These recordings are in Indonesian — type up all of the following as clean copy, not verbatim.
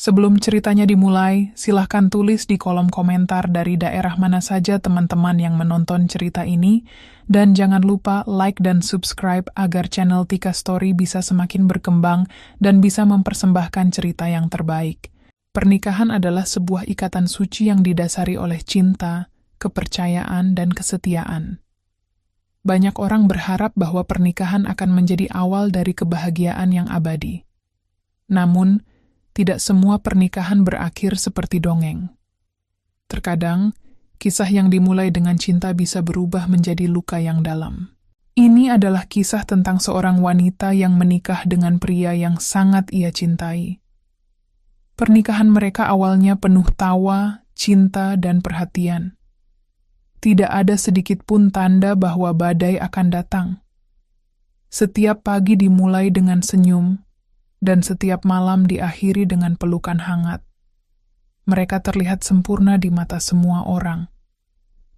Sebelum ceritanya dimulai, silahkan tulis di kolom komentar dari daerah mana saja teman-teman yang menonton cerita ini, dan jangan lupa like dan subscribe agar channel Tika Story bisa semakin berkembang dan bisa mempersembahkan cerita yang terbaik. Pernikahan adalah sebuah ikatan suci yang didasari oleh cinta, kepercayaan, dan kesetiaan. Banyak orang berharap bahwa pernikahan akan menjadi awal dari kebahagiaan yang abadi. Namun, tidak semua pernikahan berakhir seperti dongeng. Terkadang, kisah yang dimulai dengan cinta bisa berubah menjadi luka yang dalam. Ini adalah kisah tentang seorang wanita yang menikah dengan pria yang sangat ia cintai. Pernikahan mereka awalnya penuh tawa, cinta, dan perhatian. Tidak ada sedikit pun tanda bahwa badai akan datang. Setiap pagi dimulai dengan senyum, dan setiap malam diakhiri dengan pelukan hangat. Mereka terlihat sempurna di mata semua orang.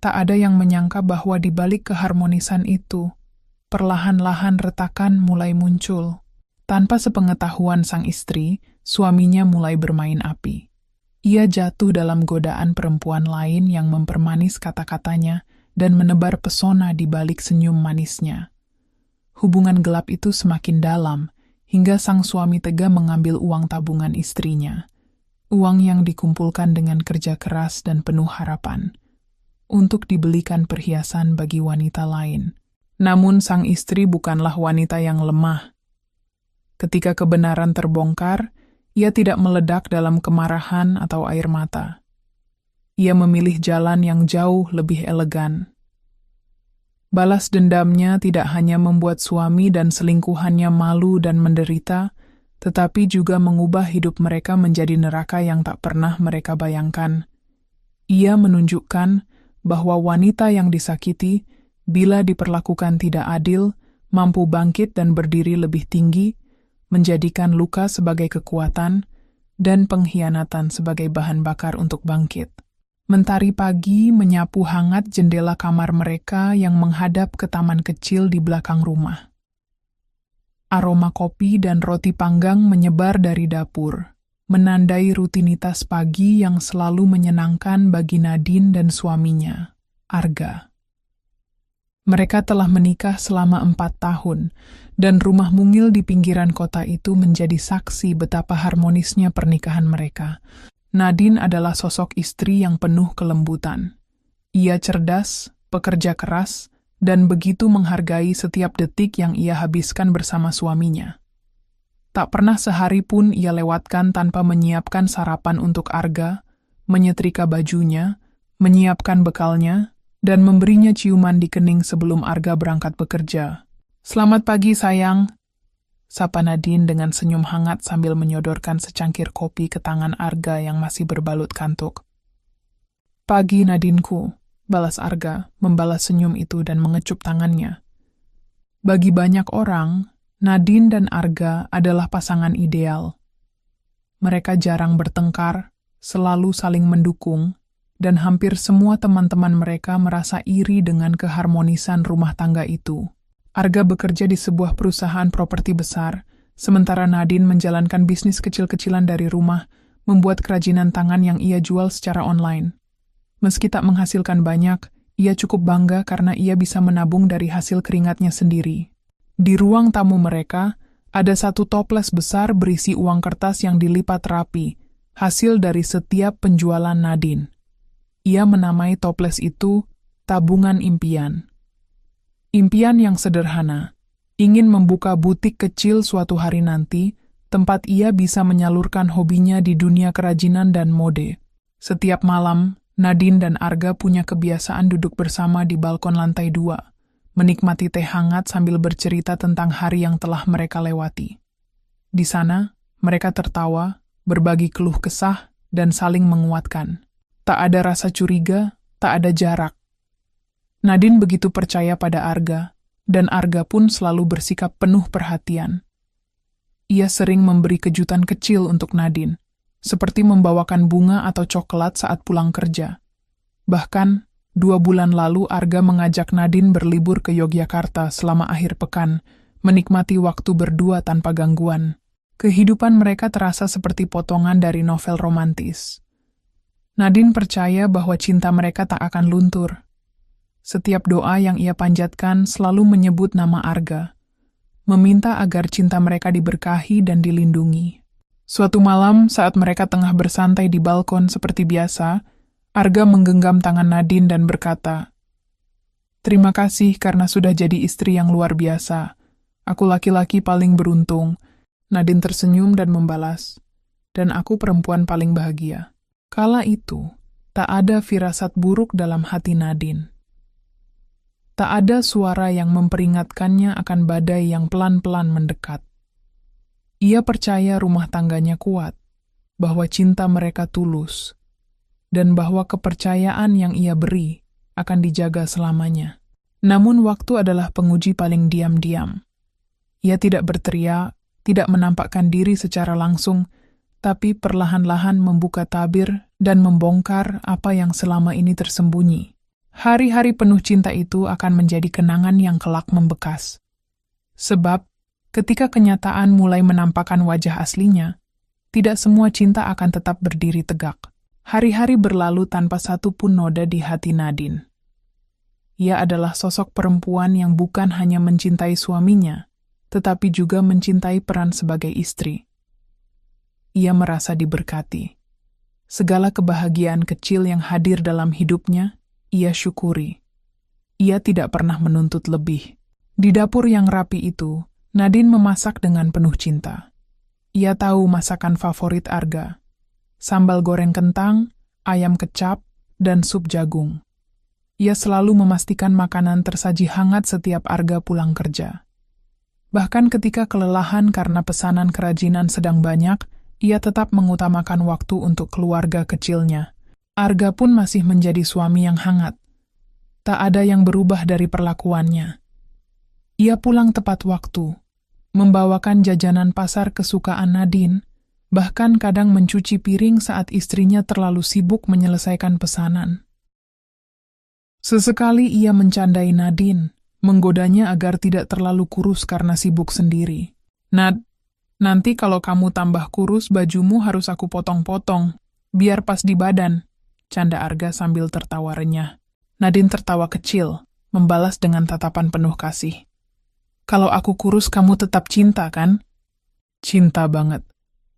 Tak ada yang menyangka bahwa di balik keharmonisan itu, perlahan-lahan retakan mulai muncul. Tanpa sepengetahuan sang istri, suaminya mulai bermain api. Ia jatuh dalam godaan perempuan lain yang mempermanis kata-katanya dan menebar pesona di balik senyum manisnya. Hubungan gelap itu semakin dalam, hingga sang suami tega mengambil uang tabungan istrinya, uang yang dikumpulkan dengan kerja keras dan penuh harapan, untuk dibelikan perhiasan bagi wanita lain. Namun sang istri bukanlah wanita yang lemah. Ketika kebenaran terbongkar, ia tidak meledak dalam kemarahan atau air mata. Ia memilih jalan yang jauh lebih elegan. Balas dendamnya tidak hanya membuat suami dan selingkuhannya malu dan menderita, tetapi juga mengubah hidup mereka menjadi neraka yang tak pernah mereka bayangkan. Ia menunjukkan bahwa wanita yang disakiti, bila diperlakukan tidak adil, mampu bangkit dan berdiri lebih tinggi, menjadikan luka sebagai kekuatan, dan pengkhianatan sebagai bahan bakar untuk bangkit. Mentari pagi menyapu hangat jendela kamar mereka yang menghadap ke taman kecil di belakang rumah. Aroma kopi dan roti panggang menyebar dari dapur, menandai rutinitas pagi yang selalu menyenangkan bagi Nadine dan suaminya, Arga. Mereka telah menikah selama 4 tahun, dan rumah mungil di pinggiran kota itu menjadi saksi betapa harmonisnya pernikahan mereka. Nadine adalah sosok istri yang penuh kelembutan. Ia cerdas, pekerja keras, dan begitu menghargai setiap detik yang ia habiskan bersama suaminya. Tak pernah sehari pun ia lewatkan tanpa menyiapkan sarapan untuk Arga, menyetrika bajunya, menyiapkan bekalnya, dan memberinya ciuman di kening sebelum Arga berangkat bekerja. "Selamat pagi, sayang," sapa Nadine dengan senyum hangat sambil menyodorkan secangkir kopi ke tangan Arga yang masih berbalut kantuk. "Pagi, Nadinku," balas Arga, membalas senyum itu dan mengecup tangannya. Bagi banyak orang, Nadine dan Arga adalah pasangan ideal. Mereka jarang bertengkar, selalu saling mendukung, dan hampir semua teman-teman mereka merasa iri dengan keharmonisan rumah tangga itu. Arga bekerja di sebuah perusahaan properti besar, sementara Nadine menjalankan bisnis kecil-kecilan dari rumah, membuat kerajinan tangan yang ia jual secara online. Meski tak menghasilkan banyak, ia cukup bangga karena ia bisa menabung dari hasil keringatnya sendiri. Di ruang tamu mereka, ada satu toples besar berisi uang kertas yang dilipat rapi, hasil dari setiap penjualan Nadine. Ia menamai toples itu tabungan impian. Impian yang sederhana, ingin membuka butik kecil suatu hari nanti, tempat ia bisa menyalurkan hobinya di dunia kerajinan dan mode. Setiap malam, Nadine dan Arga punya kebiasaan duduk bersama di balkon lantai 2, menikmati teh hangat sambil bercerita tentang hari yang telah mereka lewati. Di sana, mereka tertawa, berbagi keluh kesah, dan saling menguatkan. Tak ada rasa curiga, tak ada jarak. Nadine begitu percaya pada Arga, dan Arga pun selalu bersikap penuh perhatian. Ia sering memberi kejutan kecil untuk Nadine, seperti membawakan bunga atau coklat saat pulang kerja. Bahkan, 2 bulan lalu Arga mengajak Nadine berlibur ke Yogyakarta selama akhir pekan, menikmati waktu berdua tanpa gangguan. Kehidupan mereka terasa seperti potongan dari novel romantis. Nadine percaya bahwa cinta mereka tak akan luntur. Setiap doa yang ia panjatkan selalu menyebut nama Arga, meminta agar cinta mereka diberkahi dan dilindungi. Suatu malam, saat mereka tengah bersantai di balkon seperti biasa, Arga menggenggam tangan Nadine dan berkata, "Terima kasih karena sudah jadi istri yang luar biasa. Aku laki-laki paling beruntung." Nadine tersenyum dan membalas, "Dan aku perempuan paling bahagia." Kala itu, tak ada firasat buruk dalam hati Nadine. Tak ada suara yang memperingatkannya akan badai yang pelan-pelan mendekat. Ia percaya rumah tangganya kuat, bahwa cinta mereka tulus, dan bahwa kepercayaan yang ia beri akan dijaga selamanya. Namun waktu adalah penguji paling diam-diam. Ia tidak berteriak, tidak menampakkan diri secara langsung, tapi perlahan-lahan membuka tabir dan membongkar apa yang selama ini tersembunyi. Hari-hari penuh cinta itu akan menjadi kenangan yang kelak membekas. Sebab, ketika kenyataan mulai menampakkan wajah aslinya, tidak semua cinta akan tetap berdiri tegak. Hari-hari berlalu tanpa satu pun noda di hati Nadine. Ia adalah sosok perempuan yang bukan hanya mencintai suaminya, tetapi juga mencintai peran sebagai istri. Ia merasa diberkati. Segala kebahagiaan kecil yang hadir dalam hidupnya, ia syukuri. Ia tidak pernah menuntut lebih. Di dapur yang rapi itu, Nadine memasak dengan penuh cinta. Ia tahu masakan favorit Arga: sambal goreng kentang, ayam kecap, dan sup jagung. Ia selalu memastikan makanan tersaji hangat setiap Arga pulang kerja. Bahkan ketika kelelahan karena pesanan kerajinan sedang banyak, ia tetap mengutamakan waktu untuk keluarga kecilnya. Arga pun masih menjadi suami yang hangat. Tak ada yang berubah dari perlakuannya. Ia pulang tepat waktu, membawakan jajanan pasar kesukaan Nadine, bahkan kadang mencuci piring saat istrinya terlalu sibuk menyelesaikan pesanan. Sesekali ia mencandai Nadine, menggodanya agar tidak terlalu kurus karena sibuk sendiri. Nanti kalau kamu tambah kurus, bajumu harus aku potong-potong, biar pas di badan," canda Arga sambil tertawa renyah. Nadine tertawa kecil, membalas dengan tatapan penuh kasih. "Kalau aku kurus, kamu tetap cinta, kan?" "Cinta banget.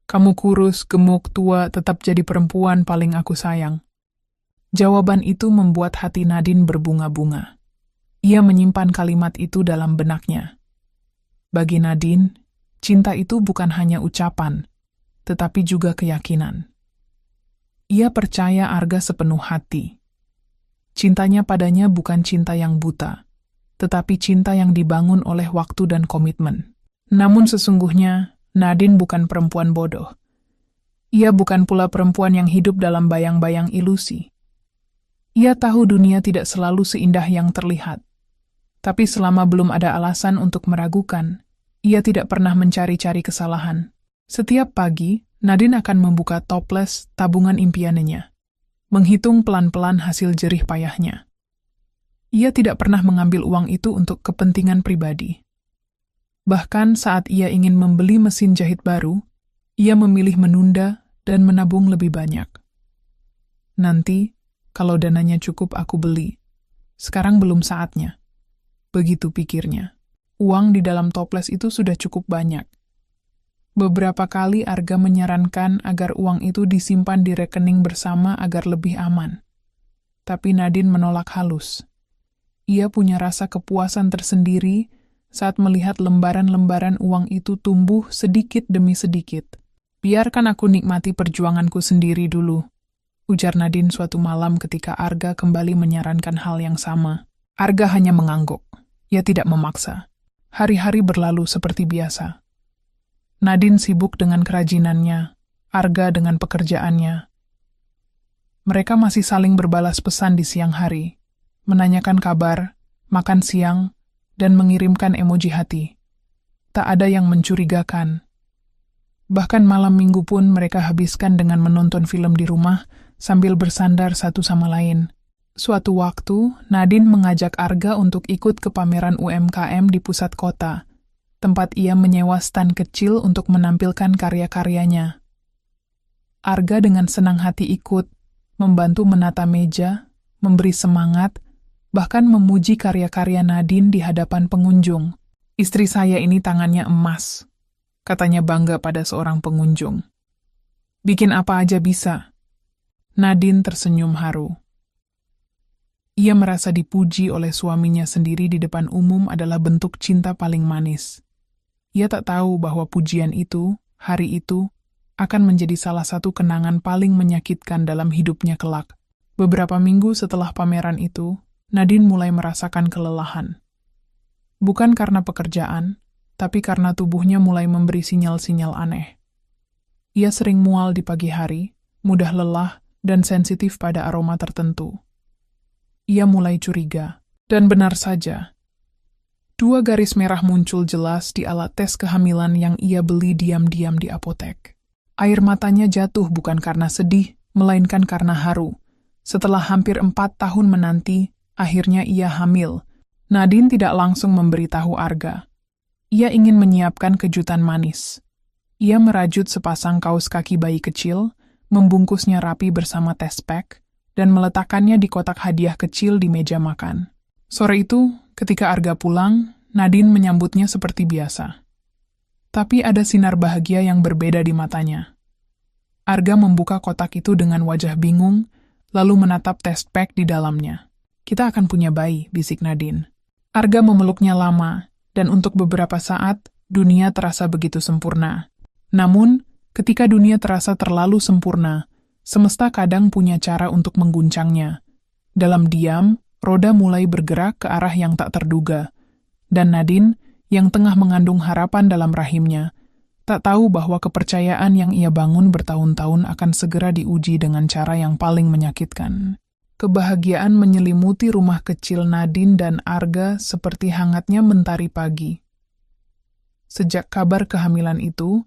Kamu kurus, gemuk, tua, tetap jadi perempuan paling aku sayang." Jawaban itu membuat hati Nadine berbunga-bunga. Ia menyimpan kalimat itu dalam benaknya. Bagi Nadine, cinta itu bukan hanya ucapan, tetapi juga keyakinan. Ia percaya Arga sepenuh hati. Cintanya padanya bukan cinta yang buta, tetapi cinta yang dibangun oleh waktu dan komitmen. Namun sesungguhnya, Nadine bukan perempuan bodoh. Ia bukan pula perempuan yang hidup dalam bayang-bayang ilusi. Ia tahu dunia tidak selalu seindah yang terlihat. Tapi selama belum ada alasan untuk meragukan, ia tidak pernah mencari-cari kesalahan. Setiap pagi, Nadine akan membuka toples tabungan impiannya, menghitung pelan-pelan hasil jerih payahnya. Ia tidak pernah mengambil uang itu untuk kepentingan pribadi. Bahkan saat ia ingin membeli mesin jahit baru, ia memilih menunda dan menabung lebih banyak. "Nanti, kalau dananya cukup aku beli. Sekarang belum saatnya." Begitu pikirnya. Uang di dalam toples itu sudah cukup banyak. Beberapa kali Arga menyarankan agar uang itu disimpan di rekening bersama agar lebih aman. Tapi Nadine menolak halus. Ia punya rasa kepuasan tersendiri saat melihat lembaran-lembaran uang itu tumbuh sedikit demi sedikit. "Biarkan aku nikmati perjuanganku sendiri dulu," ujar Nadine suatu malam ketika Arga kembali menyarankan hal yang sama. Arga hanya mengangguk. Ia tidak memaksa. Hari-hari berlalu seperti biasa. Nadine sibuk dengan kerajinannya, Arga dengan pekerjaannya. Mereka masih saling berbalas pesan di siang hari, menanyakan kabar, makan siang, dan mengirimkan emoji hati. Tak ada yang mencurigakan. Bahkan malam minggu pun mereka habiskan dengan menonton film di rumah sambil bersandar satu sama lain. Suatu waktu, Nadine mengajak Arga untuk ikut ke pameran UMKM di pusat kota, tempat ia menyewa stan kecil untuk menampilkan karya-karyanya. Arga dengan senang hati ikut, membantu menata meja, memberi semangat, bahkan memuji karya-karya Nadine di hadapan pengunjung. "Istri saya ini tangannya emas," katanya bangga pada seorang pengunjung. "Bikin apa aja bisa." Nadine tersenyum haru. Ia merasa dipuji oleh suaminya sendiri di depan umum adalah bentuk cinta paling manis. Ia tak tahu bahwa pujian itu, hari itu, akan menjadi salah satu kenangan paling menyakitkan dalam hidupnya kelak. Beberapa minggu setelah pameran itu, Nadine mulai merasakan kelelahan. Bukan karena pekerjaan, tapi karena tubuhnya mulai memberi sinyal-sinyal aneh. Ia sering mual di pagi hari, mudah lelah, dan sensitif pada aroma tertentu. Ia mulai curiga, dan benar saja. 2 garis merah muncul jelas di alat tes kehamilan yang ia beli diam-diam di apotek. Air matanya jatuh bukan karena sedih, melainkan karena haru. Setelah hampir 4 tahun menanti, akhirnya ia hamil. Nadine tidak langsung memberitahu Arga. Ia ingin menyiapkan kejutan manis. Ia merajut sepasang kaos kaki bayi kecil, membungkusnya rapi bersama test pack, dan meletakkannya di kotak hadiah kecil di meja makan. Sore itu, ketika Arga pulang, Nadine menyambutnya seperti biasa. Tapi ada sinar bahagia yang berbeda di matanya. Arga membuka kotak itu dengan wajah bingung, lalu menatap test pack di dalamnya. "Kita akan punya bayi," bisik Nadine. Arga memeluknya lama, dan untuk beberapa saat, dunia terasa begitu sempurna. Namun, ketika dunia terasa terlalu sempurna, semesta kadang punya cara untuk mengguncangnya. Dalam diam, roda mulai bergerak ke arah yang tak terduga. Dan Nadine, yang tengah mengandung harapan dalam rahimnya, tak tahu bahwa kepercayaan yang ia bangun bertahun-tahun akan segera diuji dengan cara yang paling menyakitkan. Kebahagiaan menyelimuti rumah kecil Nadine dan Arga seperti hangatnya mentari pagi. Sejak kabar kehamilan itu,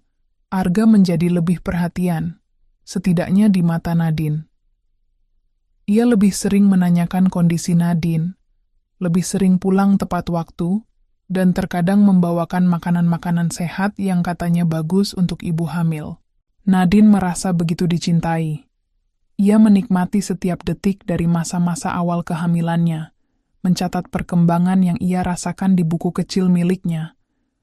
Arga menjadi lebih perhatian, setidaknya di mata Nadine. Ia lebih sering menanyakan kondisi Nadine, lebih sering pulang tepat waktu, dan terkadang membawakan makanan-makanan sehat yang katanya bagus untuk ibu hamil. Nadine merasa begitu dicintai. Ia menikmati setiap detik dari masa-masa awal kehamilannya, mencatat perkembangan yang ia rasakan di buku kecil miliknya,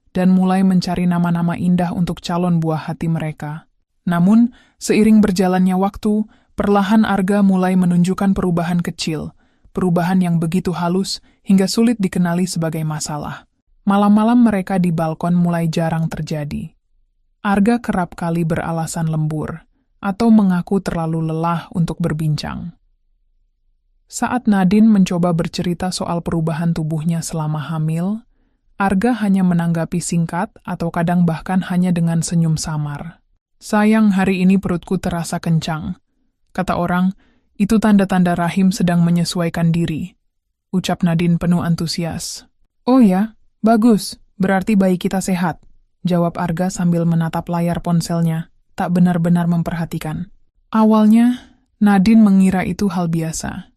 dan mulai mencari nama-nama indah untuk calon buah hati mereka. Namun, seiring berjalannya waktu, perlahan Arga mulai menunjukkan perubahan kecil, perubahan yang begitu halus hingga sulit dikenali sebagai masalah. Malam-malam mereka di balkon mulai jarang terjadi. Arga kerap kali beralasan lembur, atau mengaku terlalu lelah untuk berbincang. Saat Nadine mencoba bercerita soal perubahan tubuhnya selama hamil, Arga hanya menanggapi singkat atau kadang bahkan hanya dengan senyum samar. "Sayang, hari ini perutku terasa kencang," kata orang, "itu tanda-tanda rahim sedang menyesuaikan diri," ucap Nadine penuh antusias. "Oh ya, bagus, berarti bayi kita sehat," jawab Arga sambil menatap layar ponselnya, tak benar-benar memperhatikan. Awalnya, Nadine mengira itu hal biasa.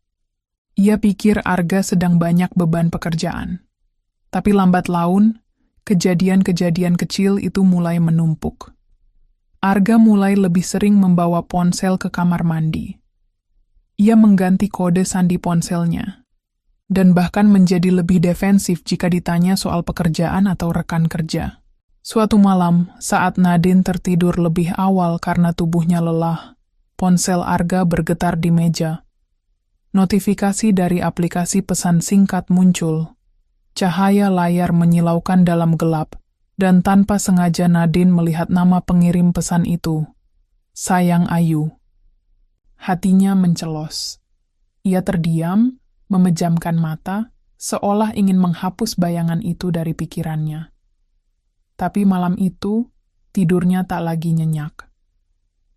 Ia pikir Arga sedang banyak beban pekerjaan. Tapi lambat laun, kejadian-kejadian kecil itu mulai menumpuk. Arga mulai lebih sering membawa ponsel ke kamar mandi. Ia mengganti kode sandi ponselnya, dan bahkan menjadi lebih defensif jika ditanya soal pekerjaan atau rekan kerja. Suatu malam, saat Nadine tertidur lebih awal karena tubuhnya lelah, ponsel Arga bergetar di meja. Notifikasi dari aplikasi pesan singkat muncul. Cahaya layar menyilaukan dalam gelap, dan tanpa sengaja Nadine melihat nama pengirim pesan itu. "Sayang Ayu." Hatinya mencelos. Ia terdiam, memejamkan mata, seolah ingin menghapus bayangan itu dari pikirannya. Tapi malam itu, tidurnya tak lagi nyenyak.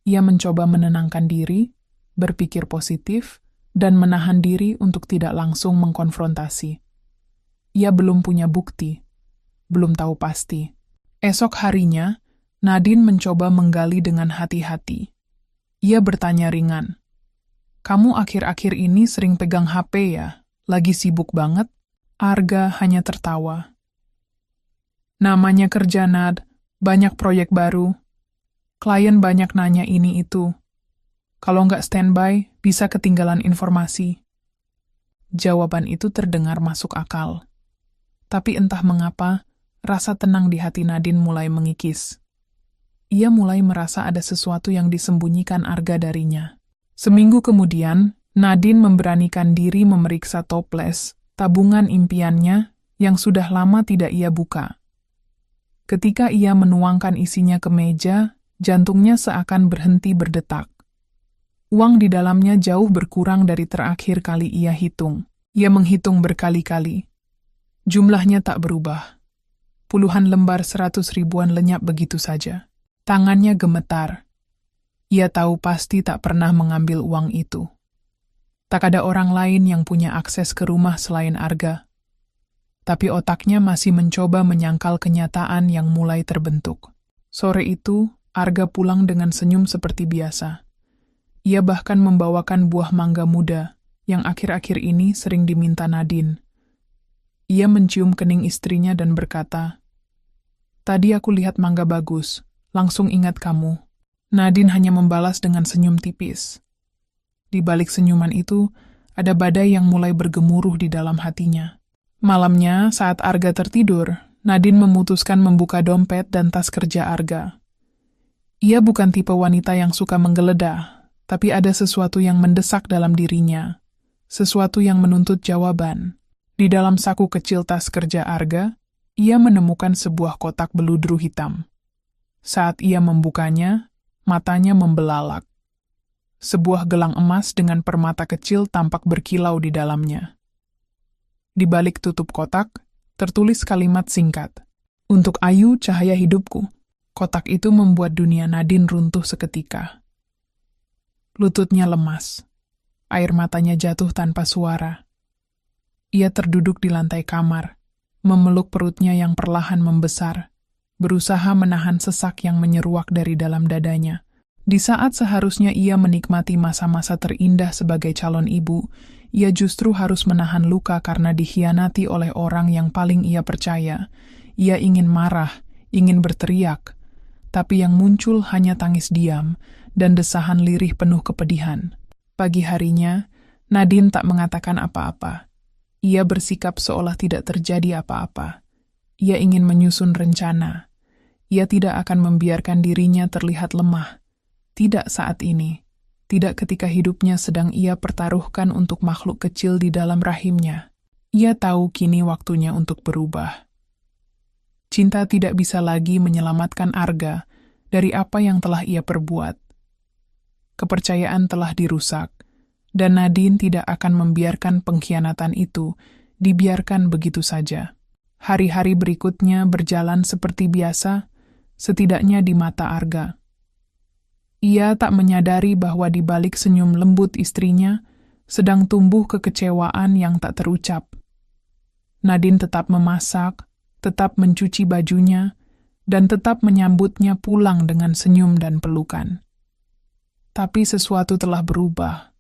Ia mencoba menenangkan diri, berpikir positif, dan menahan diri untuk tidak langsung mengkonfrontasi. Ia belum punya bukti, belum tahu pasti. Esok harinya, Nadine mencoba menggali dengan hati-hati. Ia bertanya ringan, "Kamu akhir-akhir ini sering pegang HP ya? Lagi sibuk banget?" Arga hanya tertawa. Namanya kerja, Nad. Banyak proyek baru. Klien banyak nanya ini itu. Kalau nggak standby, bisa ketinggalan informasi. Jawaban itu terdengar masuk akal. Tapi entah mengapa, rasa tenang di hati Nadine mulai mengikis. Ia mulai merasa ada sesuatu yang disembunyikan Arga darinya. Seminggu kemudian, Nadine memberanikan diri memeriksa toples, tabungan impiannya, yang sudah lama tidak ia buka. Ketika ia menuangkan isinya ke meja, jantungnya seakan berhenti berdetak. Uang di dalamnya jauh berkurang dari terakhir kali ia hitung. Ia menghitung berkali-kali. Jumlahnya tak berubah. Puluhan lembar 100 ribuan lenyap begitu saja. Tangannya gemetar. Ia tahu pasti tak pernah mengambil uang itu. Tak ada orang lain yang punya akses ke rumah selain Arga. Tapi otaknya masih mencoba menyangkal kenyataan yang mulai terbentuk. Sore itu, Arga pulang dengan senyum seperti biasa. Ia bahkan membawakan buah mangga muda, yang akhir-akhir ini sering diminta Nadine. Ia mencium kening istrinya dan berkata, "Tadi aku lihat mangga bagus, langsung ingat kamu." Nadine hanya membalas dengan senyum tipis. Di balik senyuman itu, ada badai yang mulai bergemuruh di dalam hatinya. Malamnya, saat Arga tertidur, Nadine memutuskan membuka dompet dan tas kerja Arga. Ia bukan tipe wanita yang suka menggeledah, tapi ada sesuatu yang mendesak dalam dirinya, sesuatu yang menuntut jawaban. Di dalam saku kecil tas kerja Arga, ia menemukan sebuah kotak beludru hitam. Saat ia membukanya, matanya membelalak. Sebuah gelang emas dengan permata kecil tampak berkilau di dalamnya. Di balik tutup kotak, tertulis kalimat singkat, "Untuk Ayu, cahaya hidupku." Kotak itu membuat dunia Nadine runtuh seketika. Lututnya lemas. Air matanya jatuh tanpa suara. Ia terduduk di lantai kamar, memeluk perutnya yang perlahan membesar, berusaha menahan sesak yang menyeruak dari dalam dadanya. Di saat seharusnya ia menikmati masa-masa terindah sebagai calon ibu, ia justru harus menahan luka karena dikhianati oleh orang yang paling ia percaya. Ia ingin marah, ingin berteriak, tapi yang muncul hanya tangis diam dan desahan lirih penuh kepedihan. Pagi harinya, Nadine tak mengatakan apa-apa. Ia bersikap seolah tidak terjadi apa-apa. Ia ingin menyusun rencana. Ia tidak akan membiarkan dirinya terlihat lemah. Tidak saat ini. Tidak ketika hidupnya sedang ia pertaruhkan untuk makhluk kecil di dalam rahimnya. Ia tahu kini waktunya untuk berubah. Cinta tidak bisa lagi menyelamatkan Arga dari apa yang telah ia perbuat. Kepercayaan telah dirusak, dan Nadine tidak akan membiarkan pengkhianatan itu dibiarkan begitu saja. Hari-hari berikutnya berjalan seperti biasa, setidaknya di mata Arga. Ia tak menyadari bahwa di balik senyum lembut istrinya sedang tumbuh kekecewaan yang tak terucap. Nadine tetap memasak, tetap mencuci bajunya, dan tetap menyambutnya pulang dengan senyum dan pelukan. Tapi sesuatu telah berubah.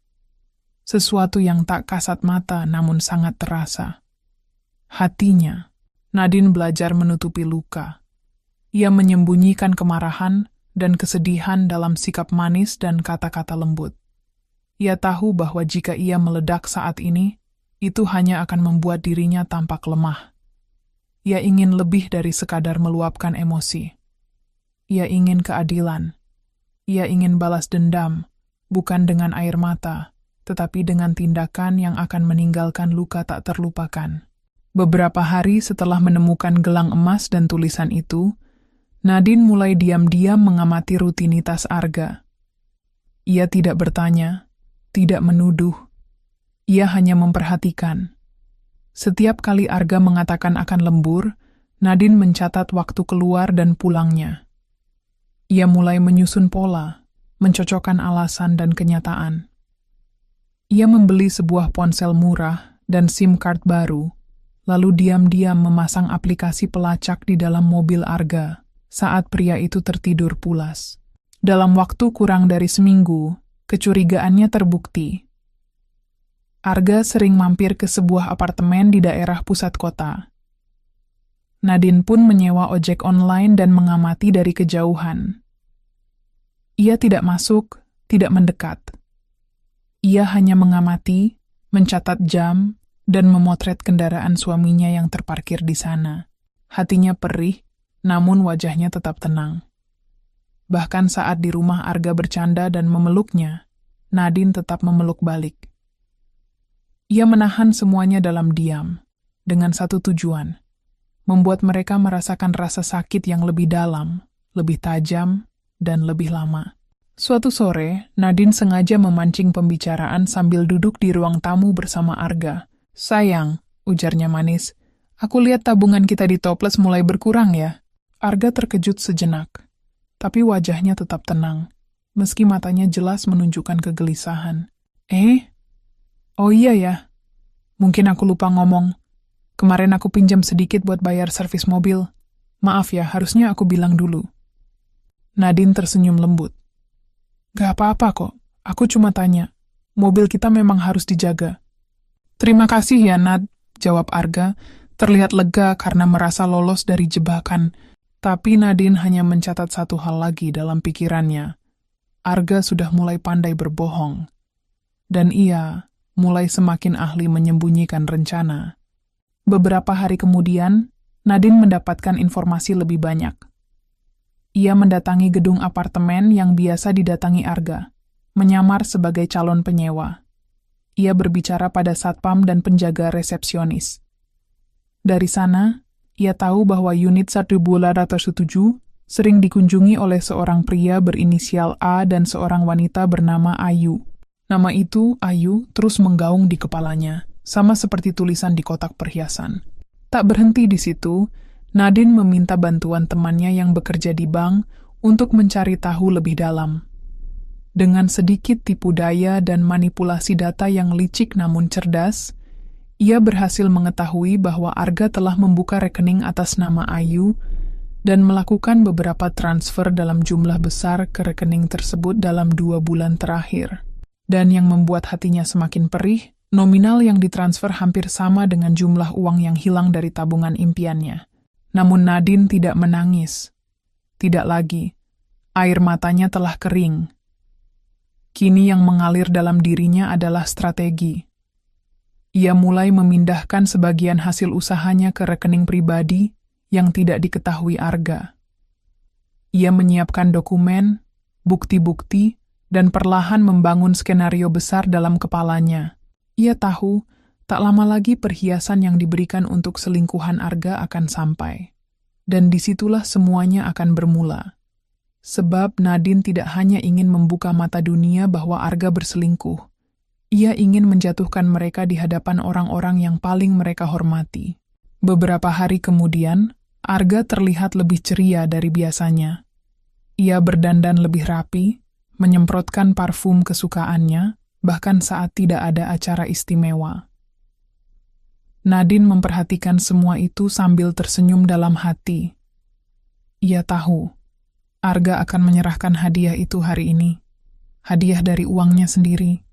Sesuatu yang tak kasat mata namun sangat terasa. Hatinya. Nadine belajar menutupi luka. Ia menyembunyikan kemarahan dan kesedihan dalam sikap manis dan kata-kata lembut. Ia tahu bahwa jika ia meledak saat ini, itu hanya akan membuat dirinya tampak lemah. Ia ingin lebih dari sekadar meluapkan emosi. Ia ingin keadilan. Ia ingin balas dendam, bukan dengan air mata, tetapi dengan tindakan yang akan meninggalkan luka tak terlupakan. Beberapa hari setelah menemukan gelang emas dan tulisan itu, Nadine mulai diam-diam mengamati rutinitas Arga. Ia tidak bertanya, tidak menuduh. Ia hanya memperhatikan. Setiap kali Arga mengatakan akan lembur, Nadine mencatat waktu keluar dan pulangnya. Ia mulai menyusun pola, mencocokkan alasan dan kenyataan. Ia membeli sebuah ponsel murah dan SIM card baru, lalu diam-diam memasang aplikasi pelacak di dalam mobil Arga saat pria itu tertidur pulas. Dalam waktu kurang dari seminggu, kecurigaannya terbukti. Arga sering mampir ke sebuah apartemen di daerah pusat kota. Nadine pun menyewa ojek online dan mengamati dari kejauhan. Ia tidak masuk, tidak mendekat. Ia hanya mengamati, mencatat jam, dan memotret kendaraan suaminya yang terparkir di sana. Hatinya perih, namun wajahnya tetap tenang. Bahkan saat di rumah Arga bercanda dan memeluknya, Nadine tetap memeluk balik. Ia menahan semuanya dalam diam, dengan satu tujuan, membuat mereka merasakan rasa sakit yang lebih dalam, lebih tajam, dan lebih lama. Suatu sore, Nadine sengaja memancing pembicaraan sambil duduk di ruang tamu bersama Arga. "Sayang," ujarnya manis, "aku lihat tabungan kita di toples mulai berkurang ya." Arga terkejut sejenak, tapi wajahnya tetap tenang, meski matanya jelas menunjukkan kegelisahan. Oh iya ya, mungkin aku lupa ngomong. Kemarin aku pinjam sedikit buat bayar servis mobil. Maaf ya, harusnya aku bilang dulu." Nadine tersenyum lembut. "Gak apa-apa kok, aku cuma tanya. Mobil kita memang harus dijaga." "Terima kasih ya, Nad," jawab Arga, terlihat lega karena merasa lolos dari jebakan. Tapi Nadine hanya mencatat satu hal lagi dalam pikirannya. Arga sudah mulai pandai berbohong. Dan ia mulai semakin ahli menyembunyikan rencana. Beberapa hari kemudian, Nadine mendapatkan informasi lebih banyak. Ia mendatangi gedung apartemen yang biasa didatangi Arga, menyamar sebagai calon penyewa. Ia berbicara pada satpam dan penjaga resepsionis. Dari sana, ia tahu bahwa unit 1807 sering dikunjungi oleh seorang pria berinisial A dan seorang wanita bernama Ayu. Nama itu, Ayu, terus menggaung di kepalanya, sama seperti tulisan di kotak perhiasan. Tak berhenti di situ, Nadine meminta bantuan temannya yang bekerja di bank untuk mencari tahu lebih dalam. Dengan sedikit tipu daya dan manipulasi data yang licik namun cerdas, ia berhasil mengetahui bahwa Arga telah membuka rekening atas nama Ayu dan melakukan beberapa transfer dalam jumlah besar ke rekening tersebut dalam 2 bulan terakhir. Dan yang membuat hatinya semakin perih, nominal yang ditransfer hampir sama dengan jumlah uang yang hilang dari tabungan impiannya. Namun Nadine tidak menangis. Tidak lagi. Air matanya telah kering. Kini yang mengalir dalam dirinya adalah strategi. Ia mulai memindahkan sebagian hasil usahanya ke rekening pribadi yang tidak diketahui Arga. Ia menyiapkan dokumen, bukti-bukti, dan perlahan membangun skenario besar dalam kepalanya. Ia tahu, tak lama lagi perhiasan yang diberikan untuk selingkuhan Arga akan sampai. Dan disitulah semuanya akan bermula. Sebab Nadine tidak hanya ingin membuka mata dunia bahwa Arga berselingkuh. Ia ingin menjatuhkan mereka di hadapan orang-orang yang paling mereka hormati. Beberapa hari kemudian, Arga terlihat lebih ceria dari biasanya. Ia berdandan lebih rapi, menyemprotkan parfum kesukaannya, bahkan saat tidak ada acara istimewa. Nadine memperhatikan semua itu sambil tersenyum dalam hati. Ia tahu, Arga akan menyerahkan hadiah itu hari ini. Hadiah dari uangnya sendiri,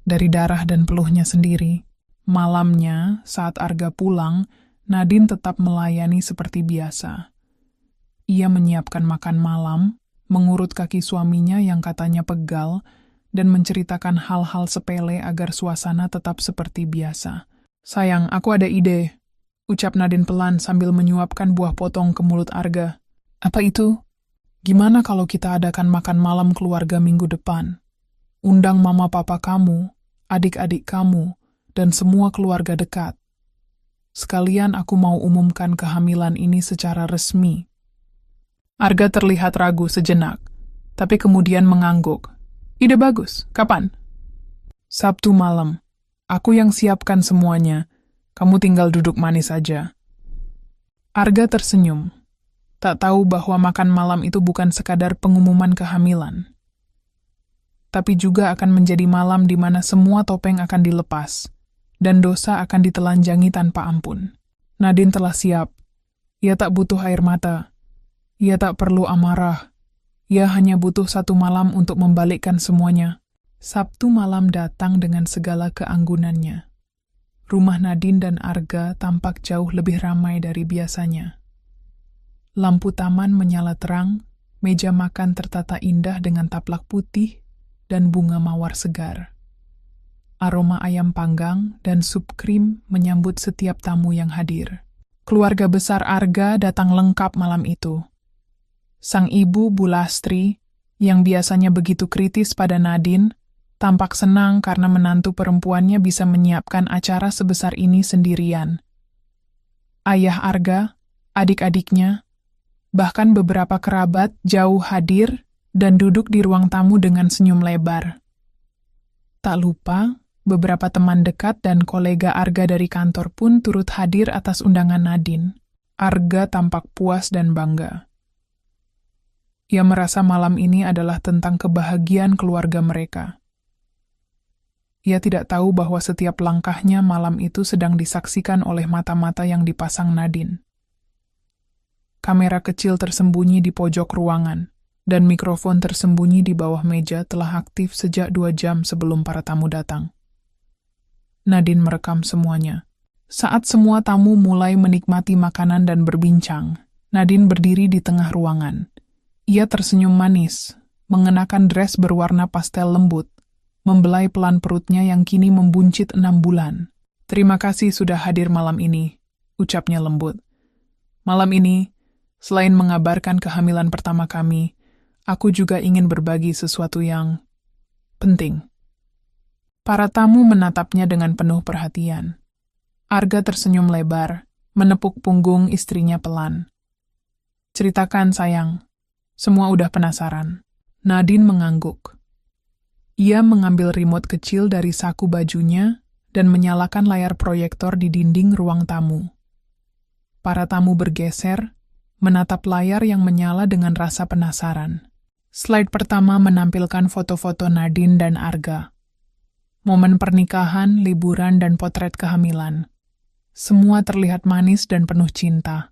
dari darah dan peluhnya sendiri. Malamnya, saat Arga pulang, Nadine tetap melayani seperti biasa. Ia menyiapkan makan malam, mengurut kaki suaminya yang katanya pegal, dan menceritakan hal-hal sepele agar suasana tetap seperti biasa. "Sayang, aku ada ide," ucap Nadine pelan sambil menyuapkan buah potong ke mulut Arga. "Apa itu?" "Gimana kalau kita adakan makan malam keluarga minggu depan? Undang mama papa kamu, adik-adik kamu, dan semua keluarga dekat. Sekalian aku mau umumkan kehamilan ini secara resmi." Arga terlihat ragu sejenak, tapi kemudian mengangguk. "Ide bagus, kapan?" "Sabtu malam. Aku yang siapkan semuanya. Kamu tinggal duduk manis saja." Arga tersenyum. Tak tahu bahwa makan malam itu bukan sekadar pengumuman kehamilan, tapi juga akan menjadi malam di mana semua topeng akan dilepas, dan dosa akan ditelanjangi tanpa ampun. Nadine telah siap. Ia tak butuh air mata. Ia tak perlu amarah. Ia hanya butuh 1 malam untuk membalikkan semuanya. Sabtu malam datang dengan segala keanggunannya. Rumah Nadine dan Arga tampak jauh lebih ramai dari biasanya. Lampu taman menyala terang, meja makan tertata indah dengan taplak putih dan bunga mawar segar. Aroma ayam panggang dan sup krim menyambut setiap tamu yang hadir. Keluarga besar Arga datang lengkap malam itu. Sang ibu, Bu Lastri, yang biasanya begitu kritis pada Nadine, tampak senang karena menantu perempuannya bisa menyiapkan acara sebesar ini sendirian. Ayah Arga, adik-adiknya, bahkan beberapa kerabat jauh hadir dan duduk di ruang tamu dengan senyum lebar. Tak lupa, beberapa teman dekat dan kolega Arga dari kantor pun turut hadir atas undangan Nadine. Arga tampak puas dan bangga. Ia merasa malam ini adalah tentang kebahagiaan keluarga mereka. Ia tidak tahu bahwa setiap langkahnya malam itu sedang disaksikan oleh mata-mata yang dipasang Nadine. Kamera kecil tersembunyi di pojok ruangan, dan mikrofon tersembunyi di bawah meja telah aktif sejak 2 jam sebelum para tamu datang. Nadine merekam semuanya. Saat semua tamu mulai menikmati makanan dan berbincang, Nadine berdiri di tengah ruangan. Ia tersenyum manis, mengenakan dress berwarna pastel lembut, membelai pelan perutnya yang kini membuncit 6 bulan. "Terima kasih sudah hadir malam ini," ucapnya lembut. "Malam ini, selain mengabarkan kehamilan pertama kami, aku juga ingin berbagi sesuatu yang penting." Para tamu menatapnya dengan penuh perhatian. Arga tersenyum lebar, menepuk punggung istrinya pelan. "Ceritakan, sayang. Semua udah penasaran." Nadine mengangguk. Ia mengambil remote kecil dari saku bajunya dan menyalakan layar proyektor di dinding ruang tamu. Para tamu bergeser, menatap layar yang menyala dengan rasa penasaran. Slide pertama menampilkan foto-foto Nadine dan Arga. Momen pernikahan, liburan, dan potret kehamilan. Semua terlihat manis dan penuh cinta.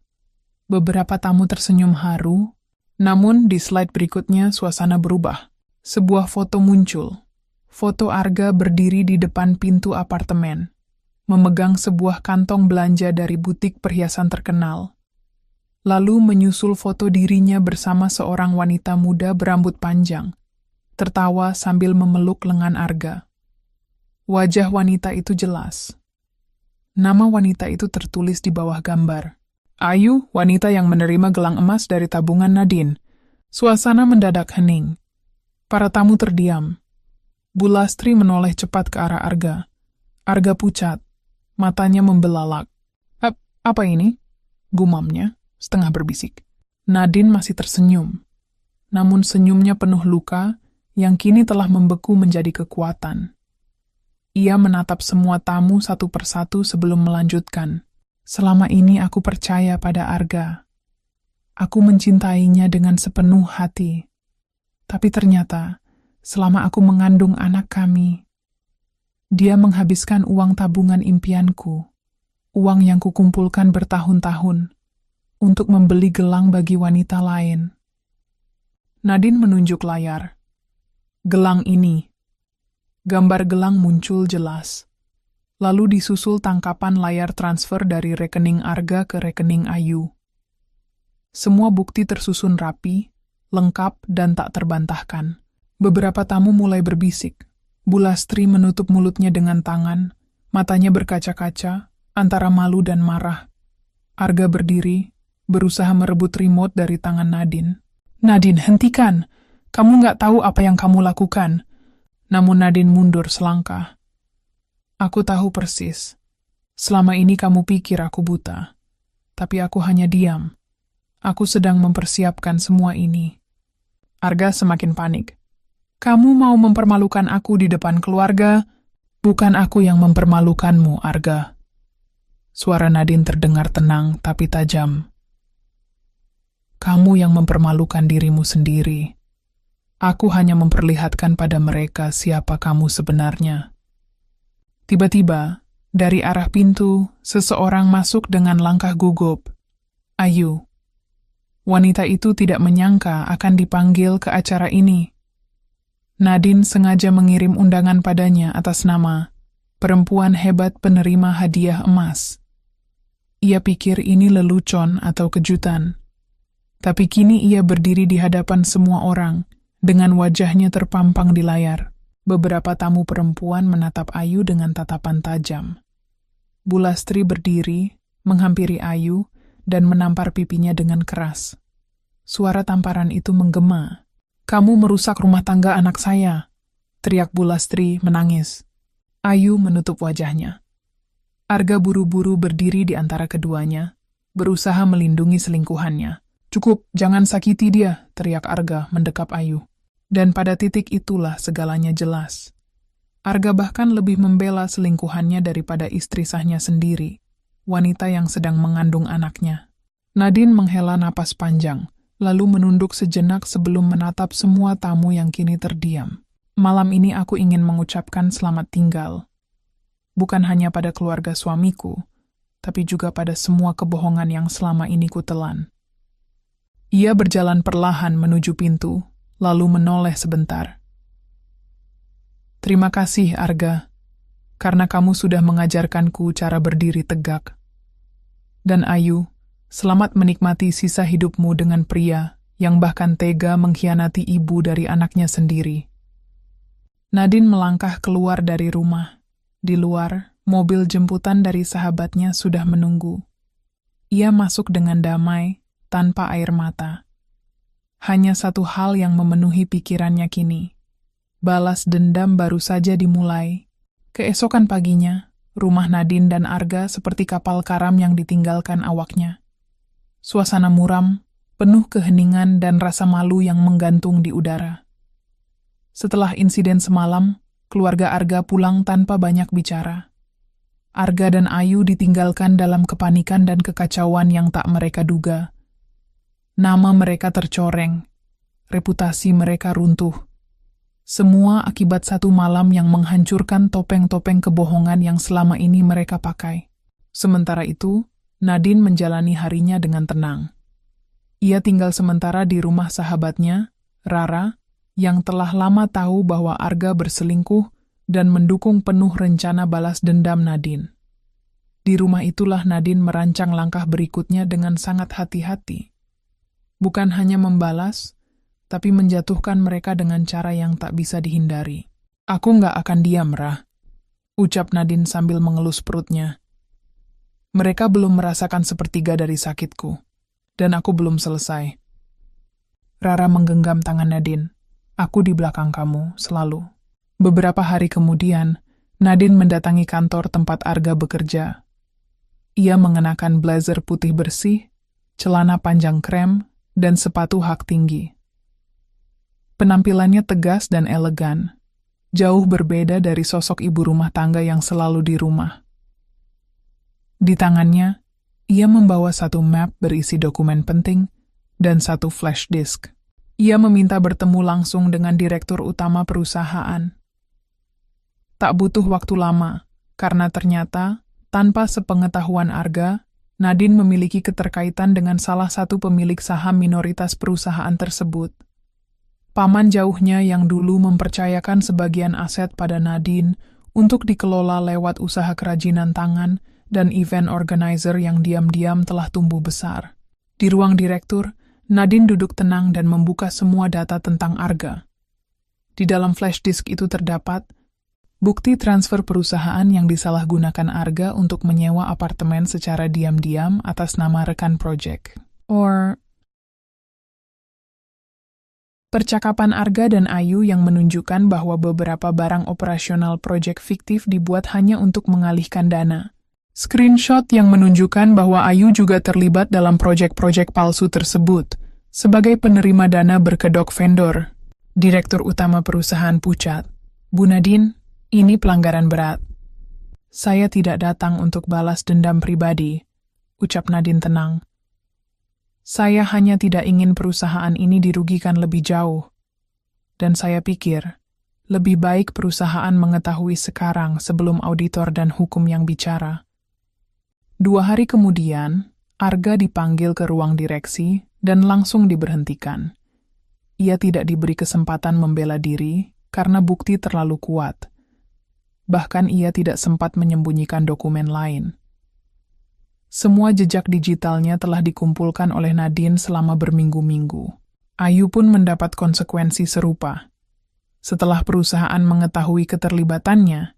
Beberapa tamu tersenyum haru, namun di slide berikutnya suasana berubah. Sebuah foto muncul. Foto Arga berdiri di depan pintu apartemen, memegang sebuah kantong belanja dari butik perhiasan terkenal. Lalu menyusul foto dirinya bersama seorang wanita muda berambut panjang, tertawa sambil memeluk lengan Arga. Wajah wanita itu jelas. Nama wanita itu tertulis di bawah gambar. Ayu, wanita yang menerima gelang emas dari tabungan Nadine. Suasana mendadak hening. Para tamu terdiam. Bu Lastri menoleh cepat ke arah Arga. Arga pucat. Matanya membelalak. Apa ini?" gumamnya, setengah berbisik. Nadine masih tersenyum. Namun senyumnya penuh luka yang kini telah membeku menjadi kekuatan. Ia menatap semua tamu satu persatu sebelum melanjutkan. "Selama ini aku percaya pada Arga. Aku mencintainya dengan sepenuh hati. Tapi ternyata, selama aku mengandung anak kami, dia menghabiskan uang tabungan impianku, uang yang kukumpulkan bertahun-tahun, untuk membeli gelang bagi wanita lain." Nadine menunjuk layar. "Gelang ini." Gambar gelang muncul jelas. Lalu disusul tangkapan layar transfer dari rekening Arga ke rekening Ayu. Semua bukti tersusun rapi, lengkap, dan tak terbantahkan. Beberapa tamu mulai berbisik. Bu Lastri menutup mulutnya dengan tangan, matanya berkaca-kaca, antara malu dan marah. Arga berdiri, berusaha merebut remote dari tangan Nadine. "Nadine, hentikan! Kamu nggak tahu apa yang kamu lakukan." Namun Nadine mundur selangkah. "Aku tahu persis. Selama ini kamu pikir aku buta. Tapi aku hanya diam. Aku sedang mempersiapkan semua ini." Arga semakin panik. "Kamu mau mempermalukan aku di depan keluarga? Bukan aku yang mempermalukanmu, Arga." Suara Nadine terdengar tenang tapi tajam. "Kamu yang mempermalukan dirimu sendiri. Aku hanya memperlihatkan pada mereka siapa kamu sebenarnya." Tiba-tiba, dari arah pintu, seseorang masuk dengan langkah gugup. Ayu. Wanita itu tidak menyangka akan dipanggil ke acara ini. Nadine sengaja mengirim undangan padanya atas nama perempuan hebat penerima hadiah emas. Ia pikir ini lelucon atau kejutan. Tapi kini ia berdiri di hadapan semua orang, dengan wajahnya terpampang di layar. Beberapa tamu perempuan menatap Ayu dengan tatapan tajam. Bu Lastri berdiri, menghampiri Ayu, dan menampar pipinya dengan keras. Suara tamparan itu menggema. "Kamu merusak rumah tangga anak saya," teriak Bu Lastri menangis. Ayu menutup wajahnya. Arga buru-buru berdiri di antara keduanya, berusaha melindungi selingkuhannya. "Cukup, jangan sakiti dia," teriak Arga mendekap Ayu. Dan pada titik itulah segalanya jelas. Arga bahkan lebih membela selingkuhannya daripada istri sahnya sendiri, wanita yang sedang mengandung anaknya. Nadine menghela napas panjang, lalu menunduk sejenak sebelum menatap semua tamu yang kini terdiam. "Malam ini aku ingin mengucapkan selamat tinggal. Bukan hanya pada keluarga suamiku, tapi juga pada semua kebohongan yang selama ini kutelan." Ia berjalan perlahan menuju pintu, lalu menoleh sebentar. "Terima kasih, Arga, karena kamu sudah mengajarkanku cara berdiri tegak. Dan Ayu, selamat menikmati sisa hidupmu dengan pria yang bahkan tega mengkhianati ibu dari anaknya sendiri." Nadine melangkah keluar dari rumah. Di luar, mobil jemputan dari sahabatnya sudah menunggu. Ia masuk dengan damai, tanpa air mata. Hanya satu hal yang memenuhi pikirannya kini. Balas dendam baru saja dimulai. Keesokan paginya, rumah Nadine dan Arga seperti kapal karam yang ditinggalkan awaknya. Suasana muram, penuh keheningan dan rasa malu yang menggantung di udara. Setelah insiden semalam, keluarga Arga pulang tanpa banyak bicara. Arga dan Ayu ditinggalkan dalam kepanikan dan kekacauan yang tak mereka duga. Nama mereka tercoreng, reputasi mereka runtuh. Semua akibat satu malam yang menghancurkan topeng-topeng kebohongan yang selama ini mereka pakai. Sementara itu, Nadine menjalani harinya dengan tenang. Ia tinggal sementara di rumah sahabatnya, Rara, yang telah lama tahu bahwa Arga berselingkuh dan mendukung penuh rencana balas dendam Nadine. Di rumah itulah Nadine merancang langkah berikutnya dengan sangat hati-hati. Bukan hanya membalas, tapi menjatuhkan mereka dengan cara yang tak bisa dihindari. "Aku nggak akan diam, Rah," ucap Nadine sambil mengelus perutnya. "Mereka belum merasakan sepertiga dari sakitku, dan aku belum selesai." Rara menggenggam tangan Nadine. "Aku di belakang kamu, selalu." Beberapa hari kemudian, Nadine mendatangi kantor tempat Arga bekerja. Ia mengenakan blazer putih bersih, celana panjang krem, dan sepatu hak tinggi. Penampilannya tegas dan elegan, jauh berbeda dari sosok ibu rumah tangga yang selalu di rumah. Di tangannya, ia membawa satu map berisi dokumen penting dan satu flash disk. Ia meminta bertemu langsung dengan direktur utama perusahaan. Tak butuh waktu lama, karena ternyata, tanpa sepengetahuan Arga, Nadine memiliki keterkaitan dengan salah satu pemilik saham minoritas perusahaan tersebut. Paman jauhnya yang dulu mempercayakan sebagian aset pada Nadine untuk dikelola lewat usaha kerajinan tangan dan event organizer yang diam-diam telah tumbuh besar. Di ruang direktur, Nadine duduk tenang dan membuka semua data tentang Arga. Di dalam flash disk itu terdapat bukti transfer perusahaan yang disalahgunakan Arga untuk menyewa apartemen secara diam-diam atas nama rekan proyek. Percakapan Arga dan Ayu yang menunjukkan bahwa beberapa barang operasional proyek fiktif dibuat hanya untuk mengalihkan dana. Screenshot yang menunjukkan bahwa Ayu juga terlibat dalam proyek-proyek palsu tersebut, sebagai penerima dana berkedok vendor. Direktur utama perusahaan pucat. "Bu Nadine, ini pelanggaran berat." "Saya tidak datang untuk balas dendam pribadi," ucap Nadine tenang. "Saya hanya tidak ingin perusahaan ini dirugikan lebih jauh. Dan saya pikir, lebih baik perusahaan mengetahui sekarang sebelum auditor dan hukum yang bicara." 2 hari kemudian, Arga dipanggil ke ruang direksi dan langsung diberhentikan. Ia tidak diberi kesempatan membela diri karena bukti terlalu kuat. Bahkan ia tidak sempat menyembunyikan dokumen lain. Semua jejak digitalnya telah dikumpulkan oleh Nadine selama berminggu-minggu. Ayu pun mendapat konsekuensi serupa. Setelah perusahaan mengetahui keterlibatannya,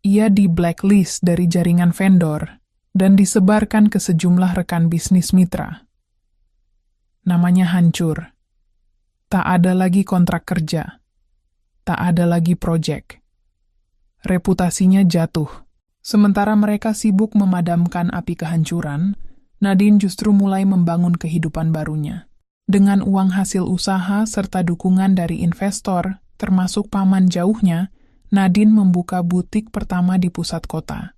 ia di-blacklist dari jaringan vendor dan disebarkan ke sejumlah rekan bisnis mitra. Namanya hancur. Tak ada lagi kontrak kerja. Tak ada lagi proyek. Reputasinya jatuh. Sementara mereka sibuk memadamkan api kehancuran, Nadine justru mulai membangun kehidupan barunya. Dengan uang hasil usaha serta dukungan dari investor, termasuk paman jauhnya, Nadine membuka butik pertama di pusat kota.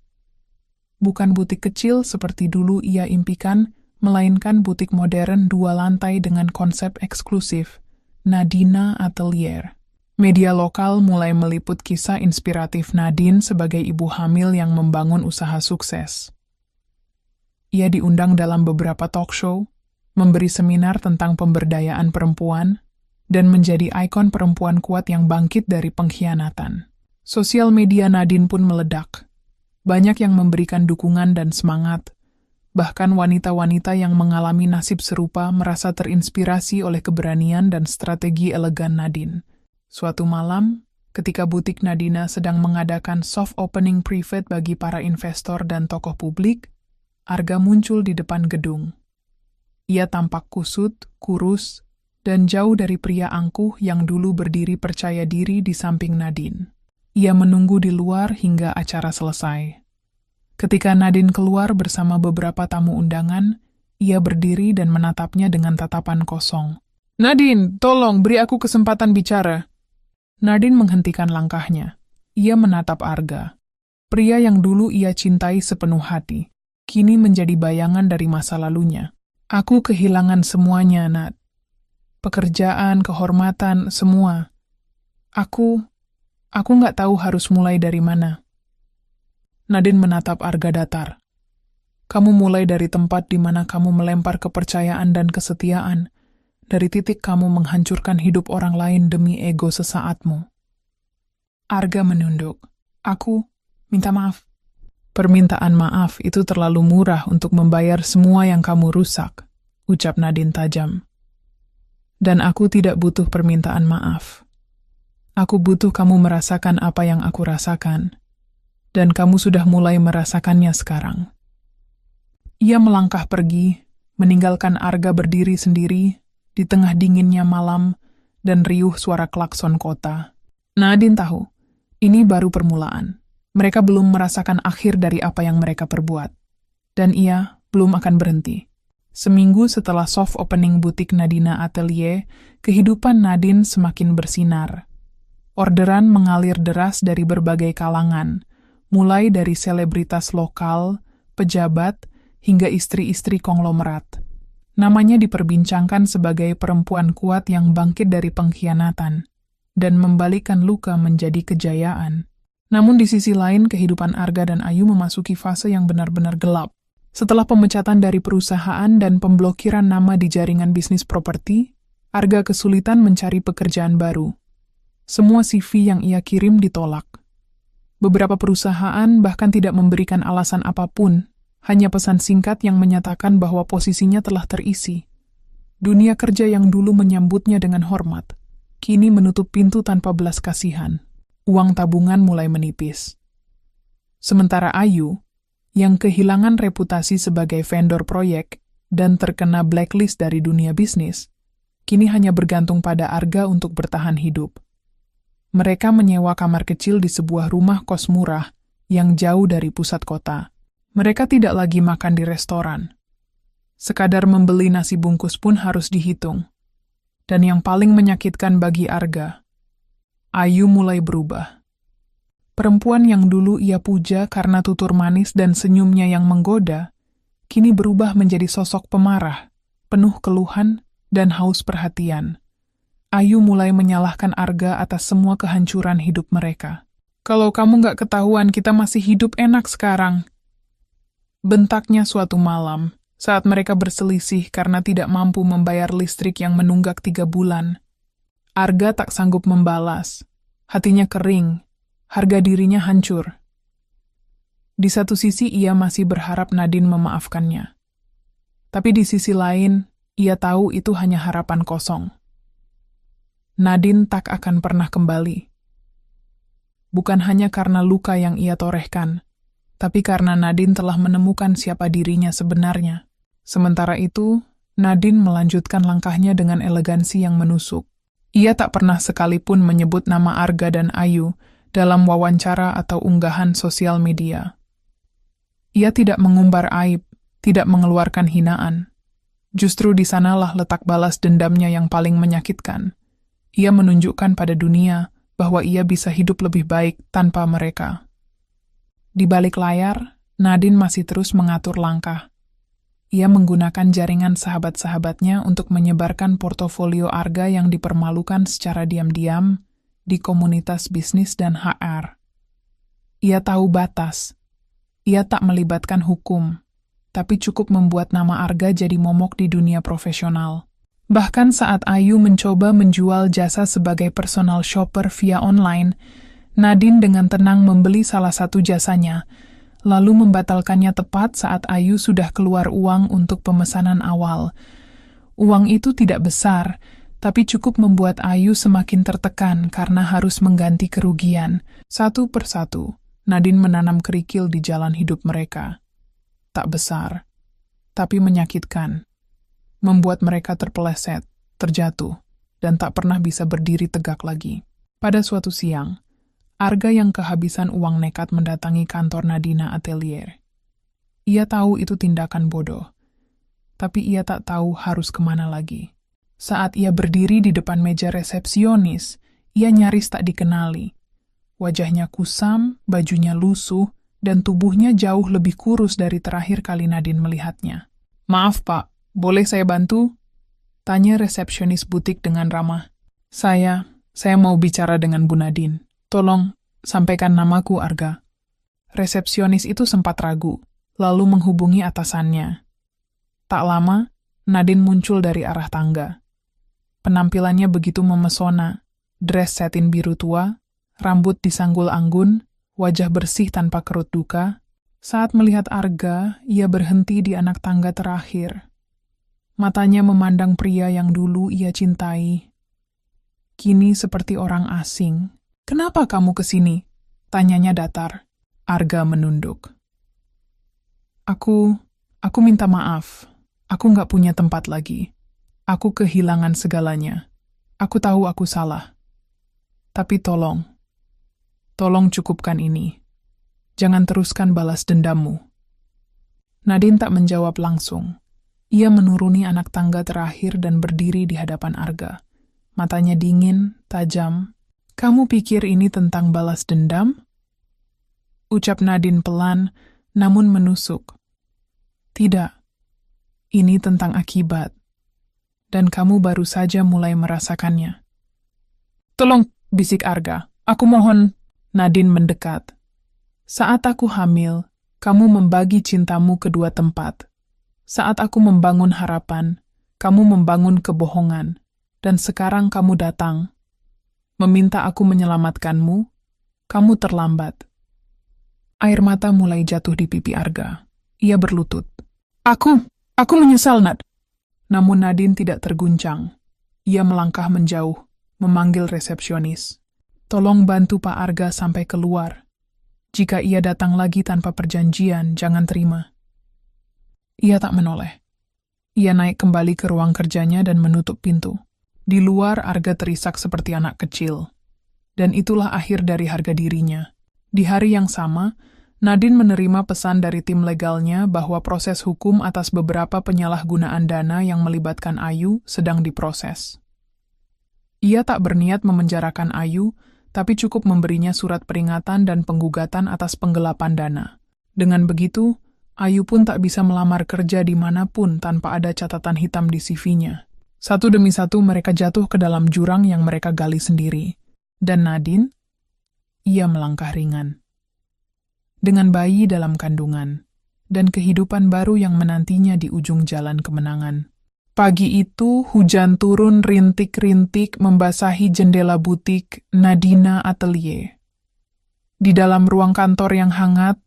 Bukan butik kecil seperti dulu ia impikan, melainkan butik modern 2 lantai dengan konsep eksklusif, Nadina Atelier. Media lokal mulai meliput kisah inspiratif Nadine sebagai ibu hamil yang membangun usaha sukses. Ia diundang dalam beberapa talk show, memberi seminar tentang pemberdayaan perempuan, dan menjadi ikon perempuan kuat yang bangkit dari pengkhianatan. Sosial media Nadine pun meledak. Banyak yang memberikan dukungan dan semangat. Bahkan wanita-wanita yang mengalami nasib serupa merasa terinspirasi oleh keberanian dan strategi elegan Nadine. Suatu malam, ketika butik Nadina sedang mengadakan soft opening private bagi para investor dan tokoh publik, Arga muncul di depan gedung. Ia tampak kusut, kurus, dan jauh dari pria angkuh yang dulu berdiri percaya diri di samping Nadine. Ia menunggu di luar hingga acara selesai. Ketika Nadine keluar bersama beberapa tamu undangan, ia berdiri dan menatapnya dengan tatapan kosong. "Nadine, tolong beri aku kesempatan bicara." Nadine menghentikan langkahnya. Ia menatap Arga. Pria yang dulu ia cintai sepenuh hati, kini menjadi bayangan dari masa lalunya. "Aku kehilangan semuanya, Nad. Pekerjaan, kehormatan, semua. Aku nggak tahu harus mulai dari mana." Nadine menatap Arga datar. "Kamu mulai dari tempat di mana kamu melempar kepercayaan dan kesetiaan, dari titik kamu menghancurkan hidup orang lain demi ego sesaatmu." Arga menunduk. "Aku minta maaf." "Permintaan maaf itu terlalu murah untuk membayar semua yang kamu rusak," ucap Nadine tajam. "Dan aku tidak butuh permintaan maaf. Aku butuh kamu merasakan apa yang aku rasakan. Dan kamu sudah mulai merasakannya sekarang." Ia melangkah pergi, meninggalkan Arga berdiri sendiri di tengah dinginnya malam dan riuh suara klakson kota. Nadine tahu, ini baru permulaan. Mereka belum merasakan akhir dari apa yang mereka perbuat. Dan ia belum akan berhenti. Seminggu setelah soft opening butik Nadina Atelier, kehidupan Nadine semakin bersinar. Orderan mengalir deras dari berbagai kalangan, mulai dari selebritas lokal, pejabat, hingga istri-istri konglomerat. Namanya diperbincangkan sebagai perempuan kuat yang bangkit dari pengkhianatan dan membalikkan luka menjadi kejayaan. Namun di sisi lain, kehidupan Arga dan Ayu memasuki fase yang benar-benar gelap. Setelah pemecatan dari perusahaan dan pemblokiran nama di jaringan bisnis properti, Arga kesulitan mencari pekerjaan baru. Semua CV yang ia kirim ditolak. Beberapa perusahaan bahkan tidak memberikan alasan apapun, hanya pesan singkat yang menyatakan bahwa posisinya telah terisi. Dunia kerja yang dulu menyambutnya dengan hormat, kini menutup pintu tanpa belas kasihan. Uang tabungan mulai menipis. Sementara Ayu, yang kehilangan reputasi sebagai vendor proyek dan terkena blacklist dari dunia bisnis, kini hanya bergantung pada Arga untuk bertahan hidup. Mereka menyewa kamar kecil di sebuah rumah kos murah yang jauh dari pusat kota. Mereka tidak lagi makan di restoran. Sekadar membeli nasi bungkus pun harus dihitung. Dan yang paling menyakitkan bagi Arga, Ayu mulai berubah. Perempuan yang dulu ia puja karena tutur manis dan senyumnya yang menggoda, kini berubah menjadi sosok pemarah, penuh keluhan dan haus perhatian. Ayu mulai menyalahkan Arga atas semua kehancuran hidup mereka. "Kalau kamu nggak ketahuan, kita masih hidup enak sekarang," bentaknya suatu malam saat mereka berselisih karena tidak mampu membayar listrik yang menunggak 3 bulan. Arga tak sanggup membalas. Hatinya kering, harga dirinya hancur. Di satu sisi ia masih berharap Nadine memaafkannya. Tapi di sisi lain, ia tahu itu hanya harapan kosong. Nadine tak akan pernah kembali. Bukan hanya karena luka yang ia torehkan, tapi karena Nadine telah menemukan siapa dirinya sebenarnya. Sementara itu, Nadine melanjutkan langkahnya dengan elegansi yang menusuk. Ia tak pernah sekalipun menyebut nama Arga dan Ayu dalam wawancara atau unggahan sosial media. Ia tidak mengumbar aib, tidak mengeluarkan hinaan. Justru di sanalah letak balas dendamnya yang paling menyakitkan. Ia menunjukkan pada dunia bahwa ia bisa hidup lebih baik tanpa mereka. Di balik layar, Nadine masih terus mengatur langkah. Ia menggunakan jaringan sahabat-sahabatnya untuk menyebarkan portofolio Arga yang dipermalukan secara diam-diam di komunitas bisnis dan HR. Ia tahu batas. Ia tak melibatkan hukum, tapi cukup membuat nama Arga jadi momok di dunia profesional. Bahkan saat Ayu mencoba menjual jasa sebagai personal shopper via online, Nadine dengan tenang membeli salah satu jasanya, lalu membatalkannya tepat saat Ayu sudah keluar uang untuk pemesanan awal. Uang itu tidak besar, tapi cukup membuat Ayu semakin tertekan karena harus mengganti kerugian. Satu persatu, Nadine menanam kerikil di jalan hidup mereka. Tak besar, tapi menyakitkan. Membuat mereka terpeleset, terjatuh, dan tak pernah bisa berdiri tegak lagi. Pada suatu siang, Arga yang kehabisan uang nekat mendatangi kantor Nadina Atelier. Ia tahu itu tindakan bodoh, tapi ia tak tahu harus kemana lagi. Saat ia berdiri di depan meja resepsionis, ia nyaris tak dikenali. Wajahnya kusam, bajunya lusuh, dan tubuhnya jauh lebih kurus dari terakhir kali Nadine melihatnya. "Maaf, Pak, boleh saya bantu?" tanya resepsionis butik dengan ramah. Saya mau bicara dengan Bu Nadine. Tolong, sampaikan namaku, Arga." Resepsionis itu sempat ragu, lalu menghubungi atasannya. Tak lama, Nadine muncul dari arah tangga. Penampilannya begitu memesona, dress satin biru tua, rambut disanggul anggun, wajah bersih tanpa kerut duka. Saat melihat Arga, ia berhenti di anak tangga terakhir. Matanya memandang pria yang dulu ia cintai. Kini seperti orang asing. "Kenapa kamu kesini?" tanyanya datar. Arga menunduk. Aku minta maaf. Aku nggak punya tempat lagi. Aku kehilangan segalanya. Aku tahu aku salah. Tapi tolong cukupkan ini. Jangan teruskan balas dendammu." Nadine tak menjawab langsung. Ia menuruni anak tangga terakhir dan berdiri di hadapan Arga. Matanya dingin, tajam. "Kamu pikir ini tentang balas dendam?" Ucap Nadine pelan, namun menusuk. "Tidak. Ini tentang akibat. Dan kamu baru saja mulai merasakannya." "Tolong," bisik Arga. "Aku mohon." Nadine mendekat. "Saat aku hamil, kamu membagi cintamu ke dua tempat. Saat aku membangun harapan, kamu membangun kebohongan. Dan sekarang kamu datang meminta aku menyelamatkanmu, kamu terlambat." Air mata mulai jatuh di pipi Arga. Ia berlutut. Aku menyesal, Nad." Namun Nadine tidak terguncang. Ia melangkah menjauh, memanggil resepsionis. "Tolong bantu Pak Arga sampai keluar. Jika ia datang lagi tanpa perjanjian, jangan terima." Ia tak menoleh. Ia naik kembali ke ruang kerjanya dan menutup pintu. Di luar, Arga terisak seperti anak kecil. Dan itulah akhir dari harga dirinya. Di hari yang sama, Nadine menerima pesan dari tim legalnya bahwa proses hukum atas beberapa penyalahgunaan dana yang melibatkan Ayu sedang diproses. Ia tak berniat memenjarakan Ayu, tapi cukup memberinya surat peringatan dan penggugatan atas penggelapan dana. Dengan begitu, Ayu pun tak bisa melamar kerja dimanapun tanpa ada catatan hitam di CV-nya. Satu demi satu mereka jatuh ke dalam jurang yang mereka gali sendiri. Dan Nadine, ia melangkah ringan. Dengan bayi dalam kandungan, dan kehidupan baru yang menantinya di ujung jalan kemenangan. Pagi itu, hujan turun rintik-rintik membasahi jendela butik Nadina Atelier. Di dalam ruang kantor yang hangat,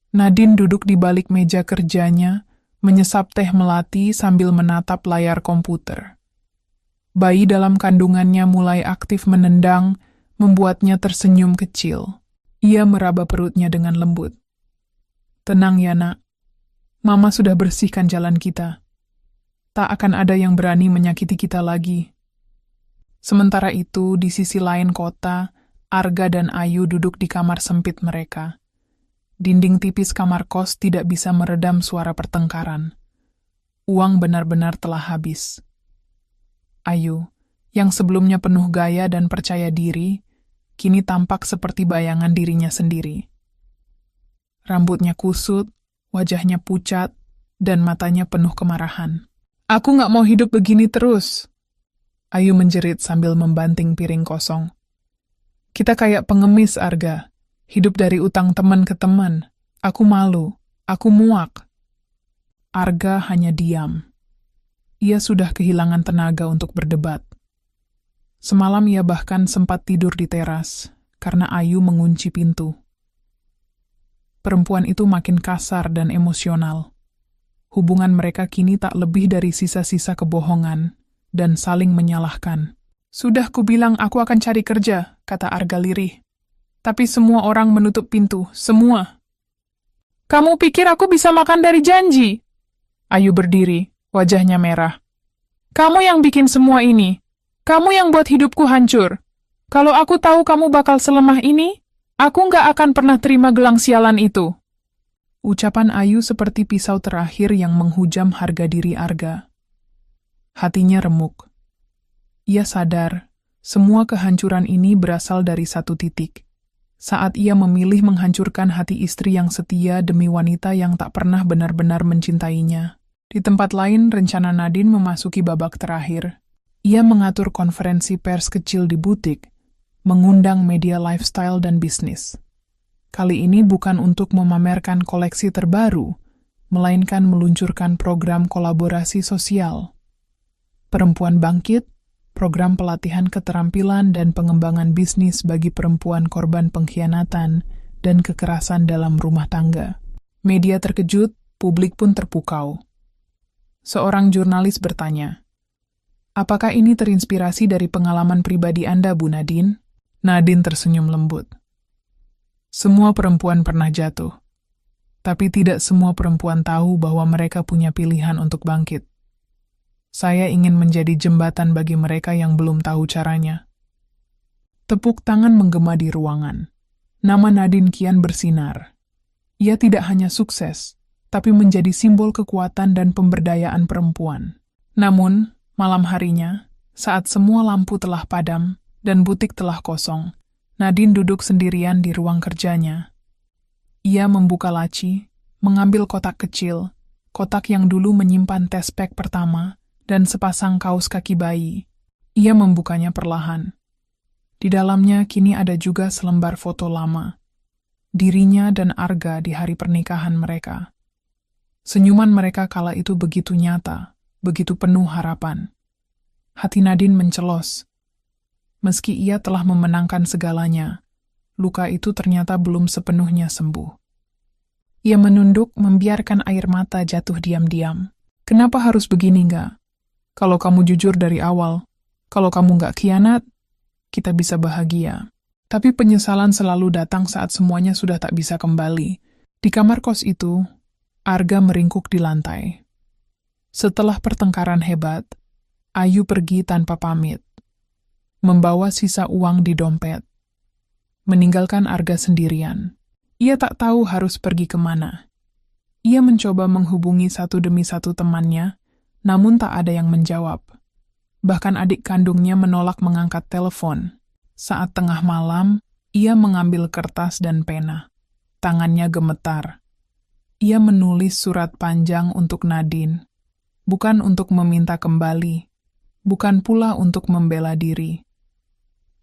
Nadine duduk di balik meja kerjanya, menyesap teh melati sambil menatap layar komputer. Bayi dalam kandungannya mulai aktif menendang, membuatnya tersenyum kecil. Ia meraba perutnya dengan lembut. "Tenang ya, Nak. Mama sudah bersihkan jalan kita. Tak akan ada yang berani menyakiti kita lagi." Sementara itu, di sisi lain kota, Arga dan Ayu duduk di kamar sempit mereka. Dinding tipis kamar kos tidak bisa meredam suara pertengkaran. Uang benar-benar telah habis. Ayu, yang sebelumnya penuh gaya dan percaya diri, kini tampak seperti bayangan dirinya sendiri. Rambutnya kusut, wajahnya pucat, dan matanya penuh kemarahan. "Aku nggak mau hidup begini terus," Ayu menjerit sambil membanting piring kosong. "Kita kayak pengemis, Arga. Hidup dari utang teman ke teman. Aku malu. Aku muak." Arga hanya diam. Ia sudah kehilangan tenaga untuk berdebat. Semalam ia bahkan sempat tidur di teras, karena Ayu mengunci pintu. Perempuan itu makin kasar dan emosional. Hubungan mereka kini tak lebih dari sisa-sisa kebohongan dan saling menyalahkan. "Sudah kubilang aku akan cari kerja," kata Arga lirih. "Tapi semua orang menutup pintu, semua." "Kamu pikir aku bisa makan dari janji?" Ayu berdiri, wajahnya merah. "Kamu yang bikin semua ini. Kamu yang buat hidupku hancur. Kalau aku tahu kamu bakal selemah ini, aku nggak akan pernah terima gelang sialan itu." Ucapan Ayu seperti pisau terakhir yang menghujam harga diri Arga. Hatinya remuk. Ia sadar, semua kehancuran ini berasal dari satu titik. Saat ia memilih menghancurkan hati istri yang setia demi wanita yang tak pernah benar-benar mencintainya. Di tempat lain, rencana Nadine memasuki babak terakhir. Ia mengatur konferensi pers kecil di butik, mengundang media lifestyle dan bisnis. Kali ini bukan untuk memamerkan koleksi terbaru, melainkan meluncurkan program kolaborasi sosial. Perempuan Bangkit, program pelatihan keterampilan dan pengembangan bisnis bagi perempuan korban pengkhianatan dan kekerasan dalam rumah tangga. Media terkejut, publik pun terpukau. Seorang jurnalis bertanya, "Apakah ini terinspirasi dari pengalaman pribadi Anda, Bu Nadine?" Nadine tersenyum lembut. "Semua perempuan pernah jatuh, tapi tidak semua perempuan tahu bahwa mereka punya pilihan untuk bangkit. Saya ingin menjadi jembatan bagi mereka yang belum tahu caranya." Tepuk tangan menggema di ruangan. Nama Nadine kian bersinar. Ia tidak hanya sukses, tapi menjadi simbol kekuatan dan pemberdayaan perempuan. Namun, malam harinya, saat semua lampu telah padam dan butik telah kosong, Nadine duduk sendirian di ruang kerjanya. Ia membuka laci, mengambil kotak kecil, kotak yang dulu menyimpan tes pack pertama, dan sepasang kaos kaki bayi. Ia membukanya perlahan. Di dalamnya kini ada juga selembar foto lama. Dirinya dan Arga di hari pernikahan mereka. Senyuman mereka kala itu begitu nyata, begitu penuh harapan. Hati Nadine mencelos. Meski ia telah memenangkan segalanya, luka itu ternyata belum sepenuhnya sembuh. Ia menunduk, membiarkan air mata jatuh diam-diam. "Kenapa harus begini, nggak? Kalau kamu jujur dari awal, kalau kamu nggak khianat, kita bisa bahagia." Tapi penyesalan selalu datang saat semuanya sudah tak bisa kembali. Di kamar kos itu, Arga meringkuk di lantai. Setelah pertengkaran hebat, Ayu pergi tanpa pamit, membawa sisa uang di dompet, meninggalkan Arga sendirian. Ia tak tahu harus pergi kemana. Ia mencoba menghubungi satu demi satu temannya, namun tak ada yang menjawab. Bahkan adik kandungnya menolak mengangkat telepon. Saat tengah malam, ia mengambil kertas dan pena. Tangannya gemetar. Ia menulis surat panjang untuk Nadine. Bukan untuk meminta kembali. Bukan pula untuk membela diri.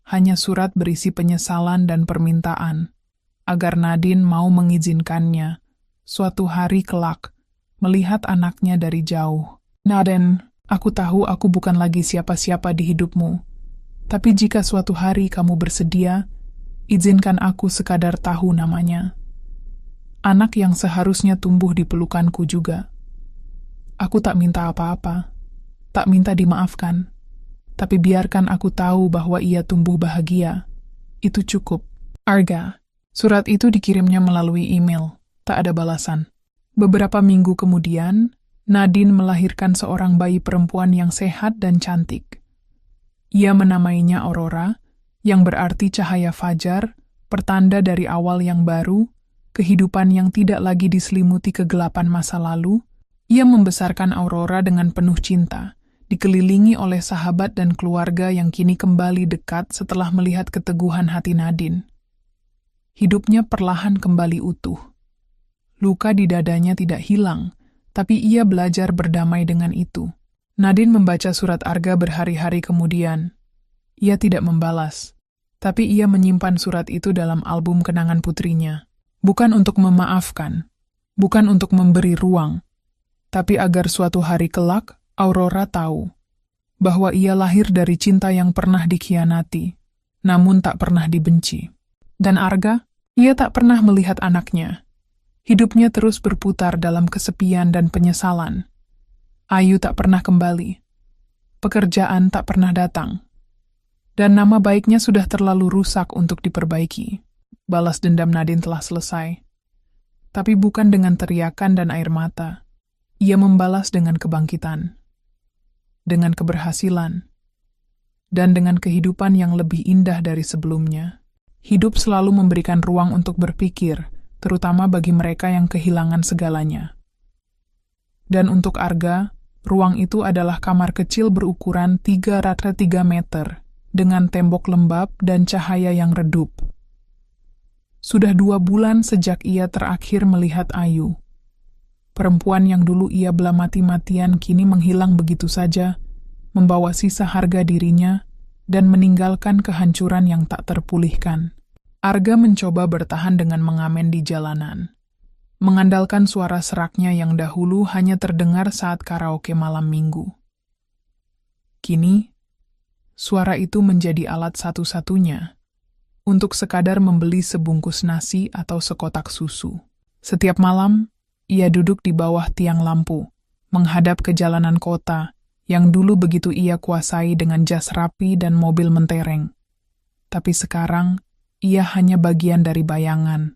Hanya surat berisi penyesalan dan permintaan, agar Nadine mau mengizinkannya, suatu hari kelak, melihat anaknya dari jauh. "Nadine, aku tahu aku bukan lagi siapa-siapa di hidupmu. Tapi jika suatu hari kamu bersedia, izinkan aku sekadar tahu namanya." Anak yang seharusnya tumbuh di pelukanku juga. Aku tak minta apa-apa, tak minta dimaafkan, tapi biarkan aku tahu bahwa ia tumbuh bahagia. Itu cukup. Arga. Surat itu dikirimnya melalui email, tak ada balasan. Beberapa minggu kemudian, Nadine melahirkan seorang bayi perempuan yang sehat dan cantik. Ia menamainya Aurora, yang berarti cahaya fajar, pertanda dari awal yang baru, kehidupan yang tidak lagi diselimuti kegelapan masa lalu. Ia membesarkan Aurora dengan penuh cinta, dikelilingi oleh sahabat dan keluarga yang kini kembali dekat setelah melihat keteguhan hati Nadine. Hidupnya perlahan kembali utuh. Luka di dadanya tidak hilang, tapi ia belajar berdamai dengan itu. Nadine membaca surat Arga berhari-hari kemudian. Ia tidak membalas, tapi ia menyimpan surat itu dalam album kenangan putrinya. Bukan untuk memaafkan, bukan untuk memberi ruang, tapi agar suatu hari kelak, Aurora tahu bahwa ia lahir dari cinta yang pernah dikhianati, namun tak pernah dibenci. Dan Arga, ia tak pernah melihat anaknya. Hidupnya terus berputar dalam kesepian dan penyesalan. Ayu tak pernah kembali. Pekerjaan tak pernah datang. Dan nama baiknya sudah terlalu rusak untuk diperbaiki. Balas dendam Nadine telah selesai. Tapi bukan dengan teriakan dan air mata. Ia membalas dengan kebangkitan, dengan keberhasilan, dan dengan kehidupan yang lebih indah dari sebelumnya. Hidup selalu memberikan ruang untuk berpikir, terutama bagi mereka yang kehilangan segalanya. Dan untuk Arga, ruang itu adalah kamar kecil berukuran 3x3 meter, dengan tembok lembab dan cahaya yang redup. Sudah 2 bulan sejak ia terakhir melihat Ayu. Perempuan yang dulu ia bela mati-matian kini menghilang begitu saja, membawa sisa harga dirinya, dan meninggalkan kehancuran yang tak terpulihkan. Arga mencoba bertahan dengan mengamen di jalanan, mengandalkan suara seraknya yang dahulu hanya terdengar saat karaoke malam minggu. Kini, suara itu menjadi alat satu-satunya untuk sekadar membeli sebungkus nasi atau sekotak susu. Setiap malam, ia duduk di bawah tiang lampu, menghadap ke jalanan kota yang dulu begitu ia kuasai dengan jas rapi dan mobil mentereng. Tapi sekarang, ia hanya bagian dari bayangan.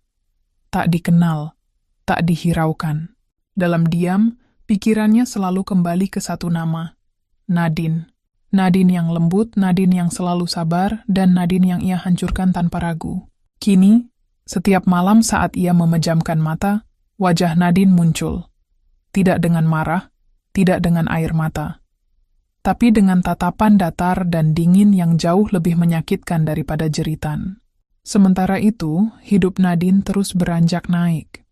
Tak dikenal, tak dihiraukan. Dalam diam, pikirannya selalu kembali ke satu nama, Nadine. Nadine yang lembut, Nadine yang selalu sabar, dan Nadine yang ia hancurkan tanpa ragu. Kini, setiap malam saat ia memejamkan mata, wajah Nadine muncul. Tidak dengan marah, tidak dengan air mata, tapi dengan tatapan datar dan dingin yang jauh lebih menyakitkan daripada jeritan. Sementara itu, hidup Nadine terus beranjak naik.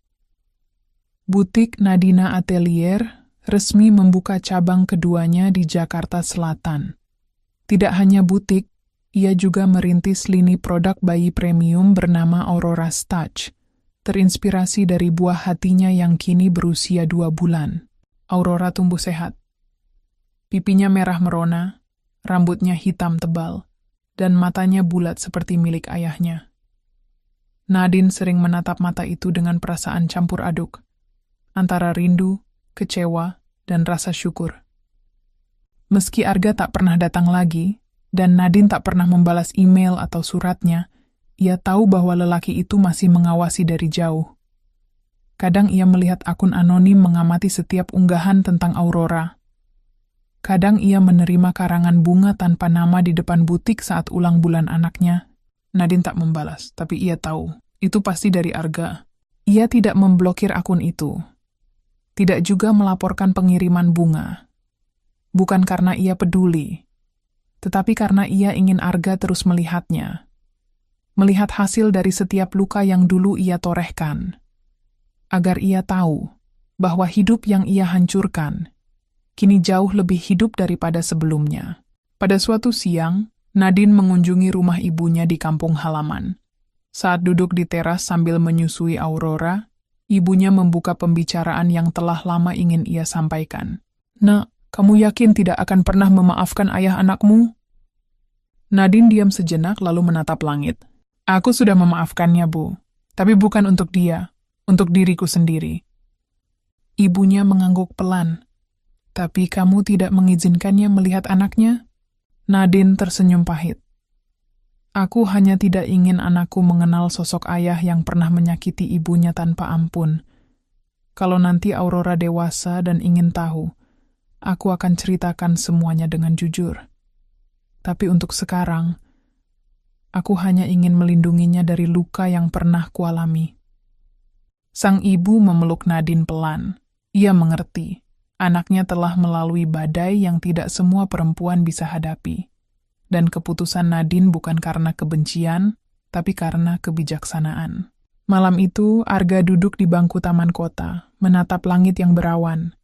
Butik Nadina Atelier resmi membuka cabang keduanya di Jakarta Selatan. Tidak hanya butik, ia juga merintis lini produk bayi premium bernama Aurora Touch, terinspirasi dari buah hatinya yang kini berusia 2 bulan. Aurora tumbuh sehat. Pipinya merah merona, rambutnya hitam tebal, dan matanya bulat seperti milik ayahnya. Nadine sering menatap mata itu dengan perasaan campur aduk, antara rindu, kecewa, dan rasa syukur. Meski Arga tak pernah datang lagi, dan Nadine tak pernah membalas email atau suratnya, ia tahu bahwa lelaki itu masih mengawasi dari jauh. Kadang ia melihat akun anonim mengamati setiap unggahan tentang Aurora. Kadang ia menerima karangan bunga tanpa nama di depan butik saat ulang bulan anaknya. Nadine tak membalas, tapi ia tahu, itu pasti dari Arga. Ia tidak memblokir akun itu. Tidak juga melaporkan pengiriman bunga. Bukan karena ia peduli, tetapi karena ia ingin Arga terus melihatnya. Melihat hasil dari setiap luka yang dulu ia torehkan. Agar ia tahu bahwa hidup yang ia hancurkan kini jauh lebih hidup daripada sebelumnya. Pada suatu siang, Nadine mengunjungi rumah ibunya di kampung halaman. Saat duduk di teras sambil menyusui Aurora, ibunya membuka pembicaraan yang telah lama ingin ia sampaikan. "Nak, kamu yakin tidak akan pernah memaafkan ayah anakmu?" Nadine diam sejenak lalu menatap langit. "Aku sudah memaafkannya, Bu. Tapi bukan untuk dia. untuk diriku sendiri. Ibunya mengangguk pelan. Tapi kamu tidak mengizinkannya melihat anaknya? Nadine tersenyum pahit. Aku hanya tidak ingin anakku mengenal sosok ayah yang pernah menyakiti ibunya tanpa ampun. Kalau nanti Aurora dewasa dan ingin tahu, aku akan ceritakan semuanya dengan jujur. Tapi untuk sekarang, aku hanya ingin melindunginya dari luka yang pernah kualami. Sang ibu memeluk Nadine pelan. Ia mengerti. Anaknya telah melalui badai yang tidak semua perempuan bisa hadapi. Dan keputusan Nadine bukan karena kebencian, tapi karena kebijaksanaan. Malam itu, Arga duduk di bangku taman kota, menatap langit yang berawan.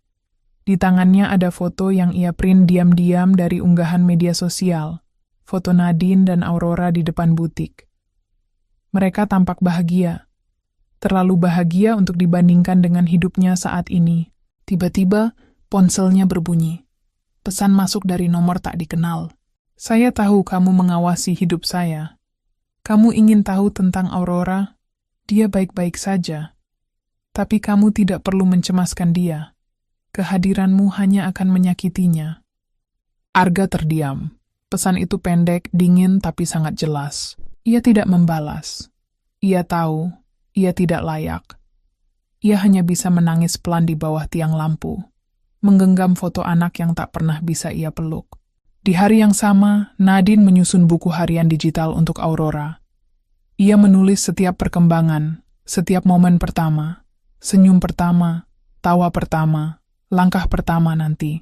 Di tangannya ada foto yang ia print diam-diam dari unggahan media sosial. Foto Nadine dan Aurora di depan butik. Mereka tampak bahagia. Terlalu bahagia untuk dibandingkan dengan hidupnya saat ini. Tiba-tiba, ponselnya berbunyi. Pesan masuk dari nomor tak dikenal. Saya tahu kamu mengawasi hidup saya. Kamu ingin tahu tentang Aurora? Dia baik-baik saja. Tapi kamu tidak perlu mencemaskan dia. Kehadiranmu hanya akan menyakitinya. Arga terdiam. Pesan itu pendek, dingin, tapi sangat jelas. Ia tidak membalas. Ia tahu, ia tidak layak. Ia hanya bisa menangis pelan di bawah tiang lampu, menggenggam foto anak yang tak pernah bisa ia peluk. Di hari yang sama, Nadine menyusun buku harian digital untuk Aurora. Ia menulis setiap perkembangan, setiap momen pertama, senyum pertama, tawa pertama, langkah pertama nanti.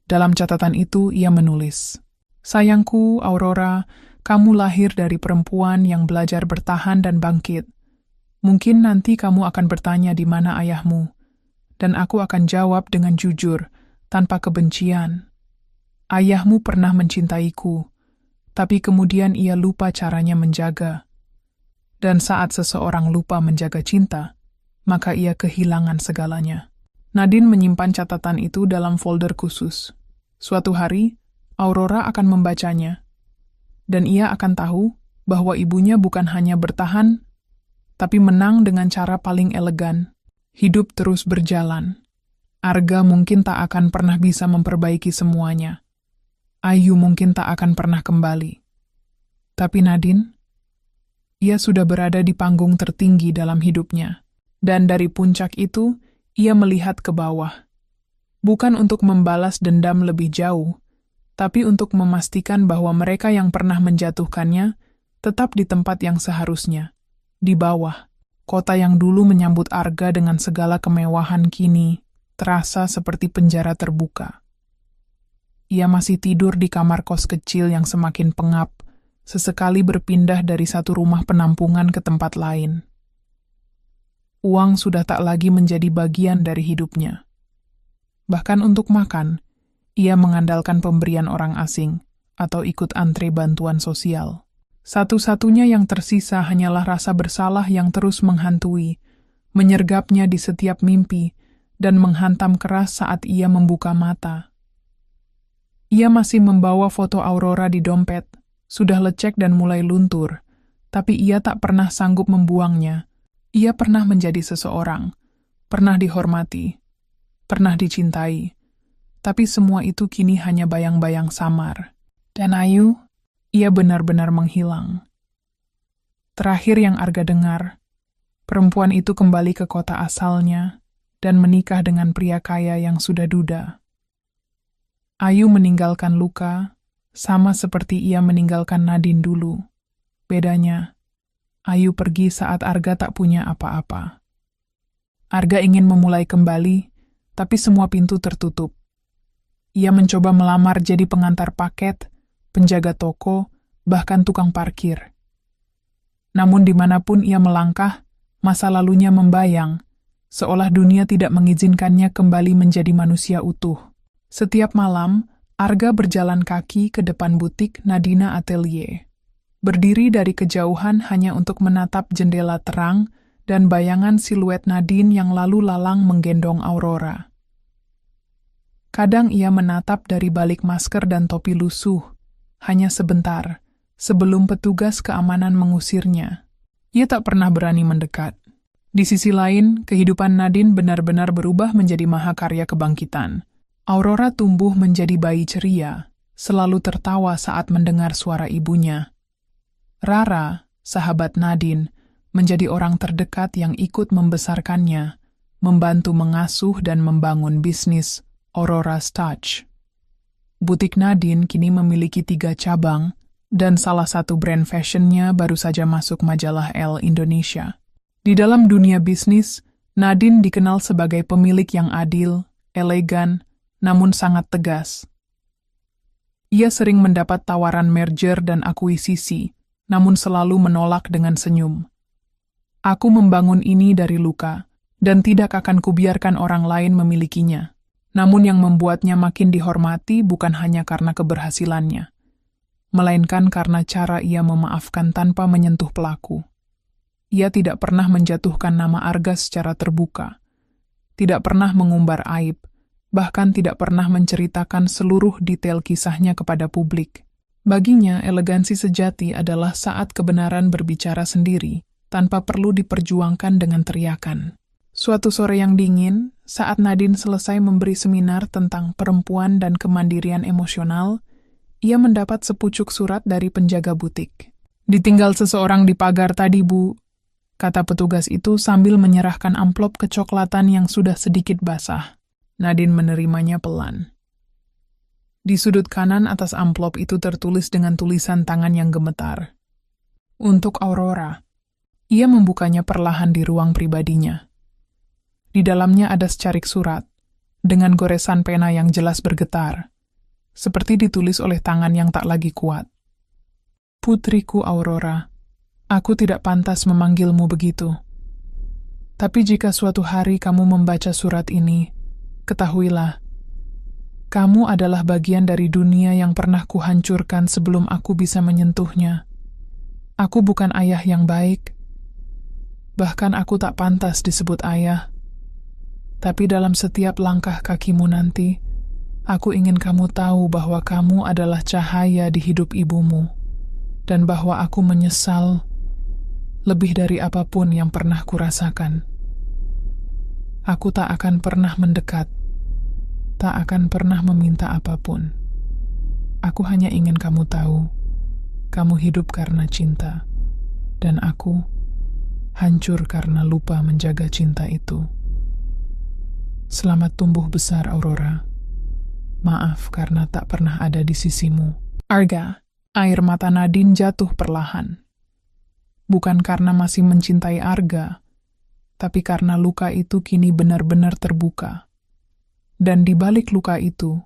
Dalam catatan itu, ia menulis, "Sayangku, Aurora, kamu lahir dari perempuan yang belajar bertahan dan bangkit. Mungkin nanti kamu akan bertanya di mana ayahmu, dan aku akan jawab dengan jujur, tanpa kebencian. Ayahmu pernah mencintaiku, tapi kemudian ia lupa caranya menjaga. Dan saat seseorang lupa menjaga cinta, maka ia kehilangan segalanya." Nadine menyimpan catatan itu dalam folder khusus. Suatu hari, Aurora akan membacanya, dan ia akan tahu bahwa ibunya bukan hanya bertahan, tapi menang dengan cara paling elegan. Hidup terus berjalan. Arga mungkin tak akan pernah bisa memperbaiki semuanya. Ayu mungkin tak akan pernah kembali. Tapi Nadine, ia sudah berada di panggung tertinggi dalam hidupnya. Dan dari puncak itu, ia melihat ke bawah. Bukan untuk membalas dendam lebih jauh, tapi untuk memastikan bahwa mereka yang pernah menjatuhkannya tetap di tempat yang seharusnya. Di bawah, kota yang dulu menyambut Arga dengan segala kemewahan kini terasa seperti penjara terbuka. Ia masih tidur di kamar kos kecil yang semakin pengap, sesekali berpindah dari satu rumah penampungan ke tempat lain. Uang sudah tak lagi menjadi bagian dari hidupnya. Bahkan untuk makan, ia mengandalkan pemberian orang asing atau ikut antre bantuan sosial. Satu-satunya yang tersisa hanyalah rasa bersalah yang terus menghantui, menyergapnya di setiap mimpi, dan menghantam keras saat ia membuka mata. Ia masih membawa foto Aurora di dompet, sudah lecek dan mulai luntur, tapi ia tak pernah sanggup membuangnya. Ia pernah menjadi seseorang, pernah dihormati, pernah dicintai, tapi semua itu kini hanya bayang-bayang samar. Dan Ayu, ia benar-benar menghilang. Terakhir yang Arga dengar, perempuan itu kembali ke kota asalnya dan menikah dengan pria kaya yang sudah duda. Ayu meninggalkan luka, sama seperti ia meninggalkan Nadine dulu. Bedanya, Ayu pergi saat Arga tak punya apa-apa. Arga ingin memulai kembali, tapi semua pintu tertutup. Ia mencoba melamar jadi pengantar paket, penjaga toko, bahkan tukang parkir. Namun dimanapun ia melangkah, masa lalunya membayang, seolah dunia tidak mengizinkannya kembali menjadi manusia utuh. Setiap malam, Arga berjalan kaki ke depan butik Nadina Atelier. Berdiri dari kejauhan hanya untuk menatap jendela terang dan bayangan siluet Nadine yang lalu lalang menggendong Aurora. Kadang ia menatap dari balik masker dan topi lusuh, hanya sebentar, sebelum petugas keamanan mengusirnya. Ia tak pernah berani mendekat. Di sisi lain, kehidupan Nadine benar-benar berubah menjadi mahakarya kebangkitan. Aurora tumbuh menjadi bayi ceria, selalu tertawa saat mendengar suara ibunya. Rara, sahabat Nadine, menjadi orang terdekat yang ikut membesarkannya, membantu mengasuh dan membangun bisnis Aurora's Touch. Butik Nadine kini memiliki 3 cabang, dan salah satu brand fashionnya baru saja masuk majalah Elle Indonesia. Di dalam dunia bisnis, Nadine dikenal sebagai pemilik yang adil, elegan, namun sangat tegas. Ia sering mendapat tawaran merger dan akuisisi, namun selalu menolak dengan senyum. Aku membangun ini dari luka, dan tidak akan kubiarkan orang lain memilikinya. Namun yang membuatnya makin dihormati bukan hanya karena keberhasilannya, melainkan karena cara ia memaafkan tanpa menyentuh pelaku. Ia tidak pernah menjatuhkan nama Arga secara terbuka, tidak pernah mengumbar aib, bahkan tidak pernah menceritakan seluruh detail kisahnya kepada publik. Baginya, elegansi sejati adalah saat kebenaran berbicara sendiri, tanpa perlu diperjuangkan dengan teriakan. Suatu sore yang dingin, saat Nadine selesai memberi seminar tentang perempuan dan kemandirian emosional, ia mendapat sepucuk surat dari penjaga butik. "Ditinggal seseorang di pagar tadi, Bu," kata petugas itu sambil menyerahkan amplop kecoklatan yang sudah sedikit basah. Nadine menerimanya pelan. Di sudut kanan atas amplop itu tertulis dengan tulisan tangan yang gemetar. Untuk Aurora. Ia membukanya perlahan di ruang pribadinya. Di dalamnya ada secarik surat, dengan goresan pena yang jelas bergetar, seperti ditulis oleh tangan yang tak lagi kuat. "Putriku Aurora, aku tidak pantas memanggilmu begitu. Tapi jika suatu hari kamu membaca surat ini, ketahuilah, kamu adalah bagian dari dunia yang pernah kuhancurkan sebelum aku bisa menyentuhnya. Aku bukan ayah yang baik. Bahkan aku tak pantas disebut ayah. Tapi dalam setiap langkah kakimu nanti, aku ingin kamu tahu bahwa kamu adalah cahaya di hidup ibumu, dan bahwa aku menyesal lebih dari apapun yang pernah kurasakan. Aku tak akan pernah mendekat, tak akan pernah meminta apapun. Aku hanya ingin kamu tahu, kamu hidup karena cinta, dan aku hancur karena lupa menjaga cinta itu. Selamat tumbuh besar, Aurora. Maaf karena tak pernah ada di sisimu." Arga, air mata Nadine jatuh perlahan. Bukan karena masih mencintai Arga, tapi karena luka itu kini benar-benar terbuka. Dan di balik luka itu,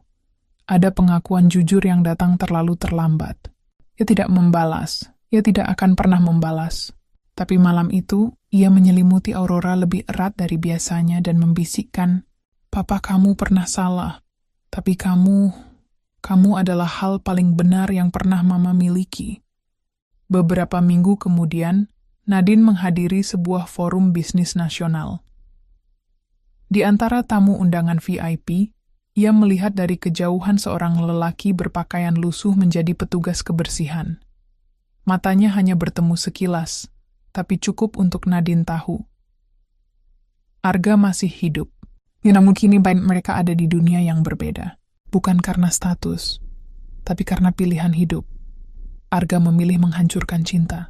ada pengakuan jujur yang datang terlalu terlambat. Ia tidak membalas, ia tidak akan pernah membalas. Tapi malam itu, ia menyelimuti Aurora lebih erat dari biasanya dan membisikkan, "Papa, kamu pernah salah, tapi kamu adalah hal paling benar yang pernah Mama miliki." Beberapa minggu kemudian, Nadine menghadiri sebuah forum bisnis nasional. Di antara tamu undangan VIP, ia melihat dari kejauhan seorang lelaki berpakaian lusuh menjadi petugas kebersihan. Matanya hanya bertemu sekilas, tapi cukup untuk Nadine tahu. Arga masih hidup. Namun kini mereka ada di dunia yang berbeda. Bukan karena status, tapi karena pilihan hidup. Arga memilih menghancurkan cinta.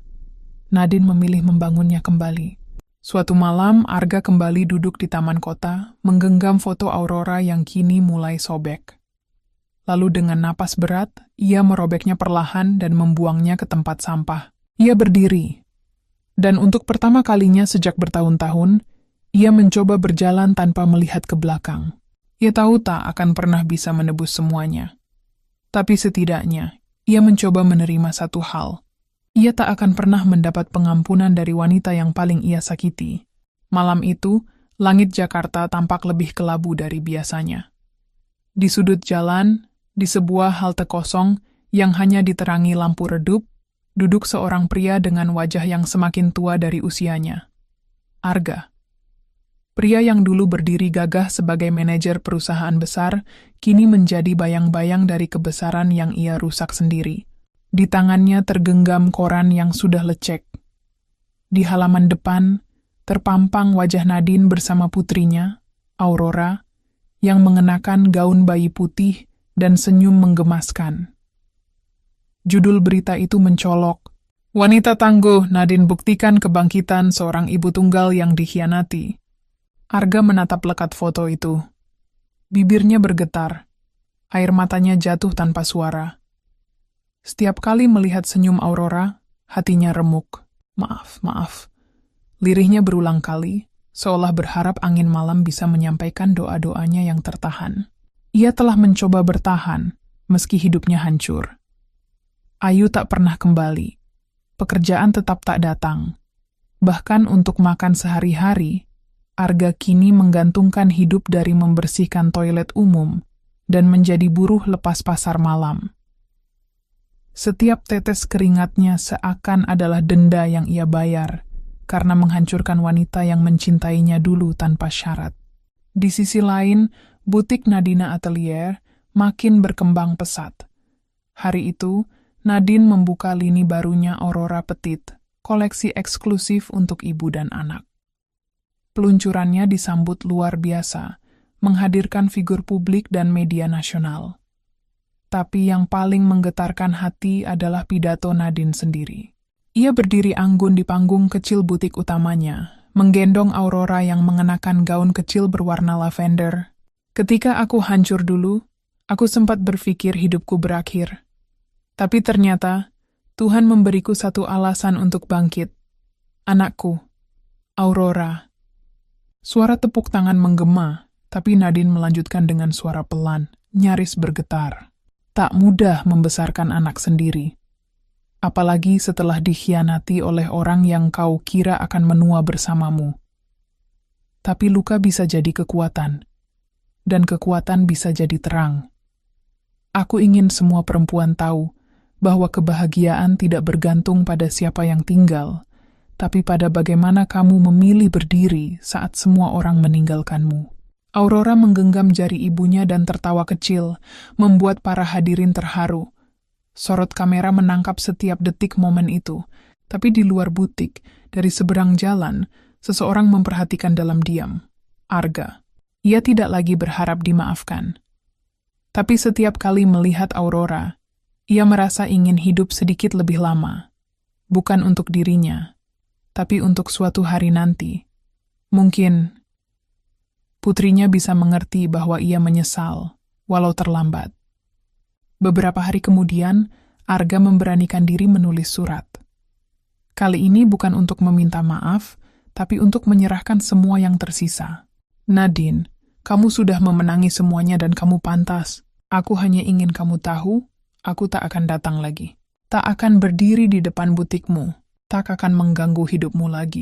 Nadine memilih membangunnya kembali. Suatu malam, Arga kembali duduk di taman kota, menggenggam foto Aurora yang kini mulai sobek. Lalu dengan napas berat, ia merobeknya perlahan dan membuangnya ke tempat sampah. Ia berdiri. Dan untuk pertama kalinya sejak bertahun-tahun, ia mencoba berjalan tanpa melihat ke belakang. Ia tahu tak akan pernah bisa menebus semuanya. Tapi setidaknya, ia mencoba menerima satu hal. Ia tak akan pernah mendapat pengampunan dari wanita yang paling ia sakiti. Malam itu, langit Jakarta tampak lebih kelabu dari biasanya. Di sudut jalan, di sebuah halte kosong yang hanya diterangi lampu redup, duduk seorang pria dengan wajah yang semakin tua dari usianya. Arga. Pria yang dulu berdiri gagah sebagai manajer perusahaan besar, kini menjadi bayang-bayang dari kebesaran yang ia rusak sendiri. Di tangannya tergenggam koran yang sudah lecek. Di halaman depan, terpampang wajah Nadine bersama putrinya, Aurora, yang mengenakan gaun bayi putih dan senyum menggemaskan. Judul berita itu mencolok, "Wanita tangguh, Nadine buktikan kebangkitan seorang ibu tunggal yang dikhianati." Arga menatap lekat foto itu. Bibirnya bergetar, air matanya jatuh tanpa suara. Setiap kali melihat senyum Aurora, hatinya remuk. Maaf. Lirihnya berulang kali, seolah berharap angin malam bisa menyampaikan doa-doanya yang tertahan. Ia telah mencoba bertahan, meski hidupnya hancur. Ayu tak pernah kembali. Pekerjaan tetap tak datang. Bahkan untuk makan sehari-hari, Arga kini menggantungkan hidup dari membersihkan toilet umum dan menjadi buruh lepas pasar malam. Setiap tetes keringatnya seakan adalah denda yang ia bayar karena menghancurkan wanita yang mencintainya dulu tanpa syarat. Di sisi lain, butik Nadina Atelier makin berkembang pesat. Hari itu, Nadine membuka lini barunya Aurora Petite, koleksi eksklusif untuk ibu dan anak. Peluncurannya disambut luar biasa, menghadirkan figur publik dan media nasional. Tapi yang paling menggetarkan hati adalah pidato Nadine sendiri. Ia berdiri anggun di panggung kecil butik utamanya, menggendong Aurora yang mengenakan gaun kecil berwarna lavender. "Ketika aku hancur dulu, aku sempat berpikir hidupku berakhir. Tapi ternyata, Tuhan memberiku satu alasan untuk bangkit. Anakku, Aurora." Suara tepuk tangan menggema, tapi Nadine melanjutkan dengan suara pelan, nyaris bergetar. Tak mudah membesarkan anak sendiri. Apalagi setelah dikhianati oleh orang yang kau kira akan menua bersamamu. Tapi luka bisa jadi kekuatan, dan kekuatan bisa jadi terang. Aku ingin semua perempuan tahu bahwa kebahagiaan tidak bergantung pada siapa yang tinggal, tapi pada bagaimana kamu memilih berdiri saat semua orang meninggalkanmu. Aurora menggenggam jari ibunya dan tertawa kecil, membuat para hadirin terharu. Sorot kamera menangkap setiap detik momen itu, tapi di luar butik, dari seberang jalan, seseorang memperhatikan dalam diam. Arga. Ia tidak lagi berharap dimaafkan. Tapi setiap kali melihat Aurora, ia merasa ingin hidup sedikit lebih lama. Bukan untuk dirinya, tapi untuk suatu hari nanti. Mungkin putrinya bisa mengerti bahwa ia menyesal, walau terlambat. Beberapa hari kemudian, Arga memberanikan diri menulis surat. Kali ini bukan untuk meminta maaf, tapi untuk menyerahkan semua yang tersisa. "Nadine, kamu sudah memenangi semuanya dan kamu pantas. Aku hanya ingin kamu tahu, aku tak akan datang lagi. Tak akan berdiri di depan butikmu, tak akan mengganggu hidupmu lagi.